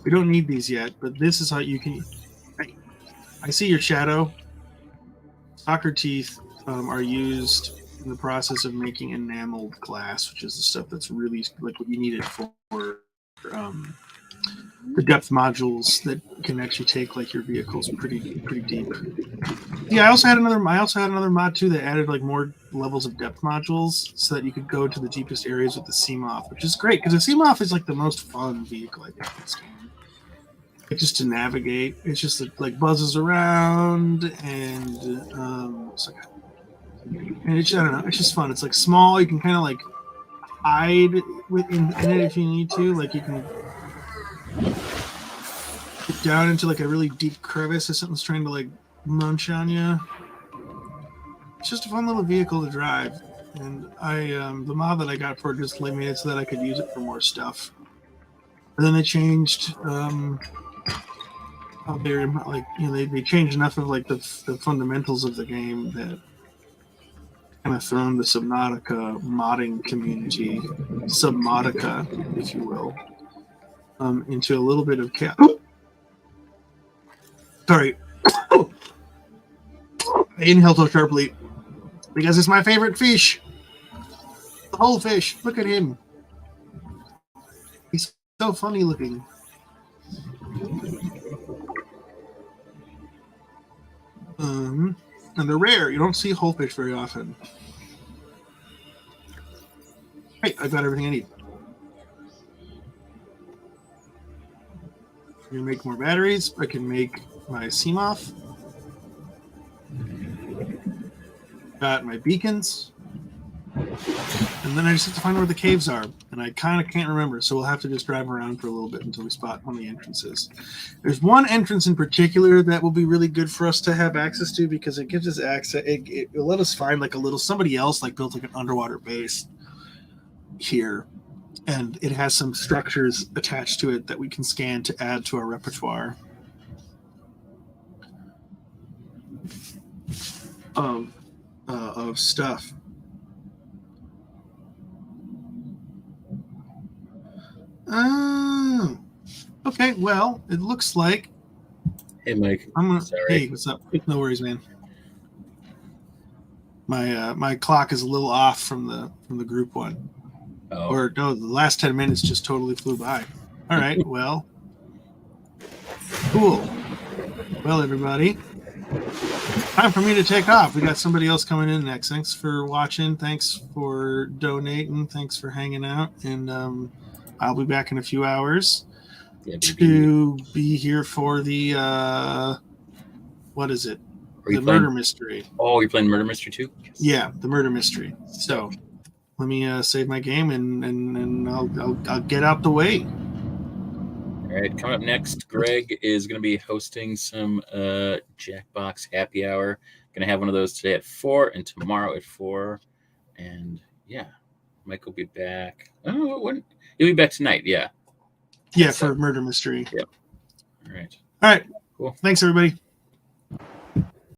We don't need these yet, but this is how you can. I see your shadow. Stalker teeth are used in the process of making enameled glass, which is the stuff that's really like what you need it for. The depth modules that can actually take like your vehicles pretty deep. Yeah, I also had another mod too that added like more levels of depth modules so that you could go to the deepest areas with the Seamoth, which is great because the Seamoth is like the most fun vehicle I think in this game. Like just to navigate, it's just like buzzes around and it's I don't know, it's just fun. It's like small. You can kind of like hide in it if you need to. Like you can get down into like a really deep crevice if something's trying to like munch on you. It's just a fun little vehicle to drive, and the mod that I got for it just made it so that I could use it for more stuff. And then they changed how they're like they changed enough of like the fundamentals of the game that kind of thrown the Subnautica modding community, Subnautica, if you will, into a little bit of chaos. Sorry. I inhaled so sharply because it's my favorite fish. The whole fish. Look at him. He's so funny looking. And they're rare. You don't see whole fish very often. Hey, I've got everything I need. I can make more batteries. I can make my Seamoth. Got my beacons. And then I just have to find where the caves are. And I kind of can't remember, so we'll have to just drive around for a little bit until we spot one of the entrances. There's one entrance in particular that will be really good for us to have access to because it gives us access. It'll let us find like a little somebody else like built like an underwater base here. And it has some structures attached to it that we can scan to add to our repertoire of stuff. Okay. Well, it looks like. Hey, Mike. Sorry. Hey, what's up? No worries, man. My clock is a little off from the group one. Oh. Or no, the last 10 minutes just totally flew by. All right. Well. Cool. Well, everybody. Time for me to take off. We got somebody else coming in next. Thanks for watching. Thanks for donating. Thanks for hanging out. And I'll be back in a few hours to be here for the what is it? The murder mystery. Oh, you're playing murder mystery too? Yeah, the murder mystery. So let me save my game and I'll get out the way. All right, coming up next, Greg is going to be hosting some Jackbox Happy Hour. Going to have one of those today at 4 and tomorrow at 4. And yeah, Mike will be back. Oh, when? He'll be back tonight, yeah. Yeah, for murder mystery. Yep. All right. All right. Cool. Thanks, everybody.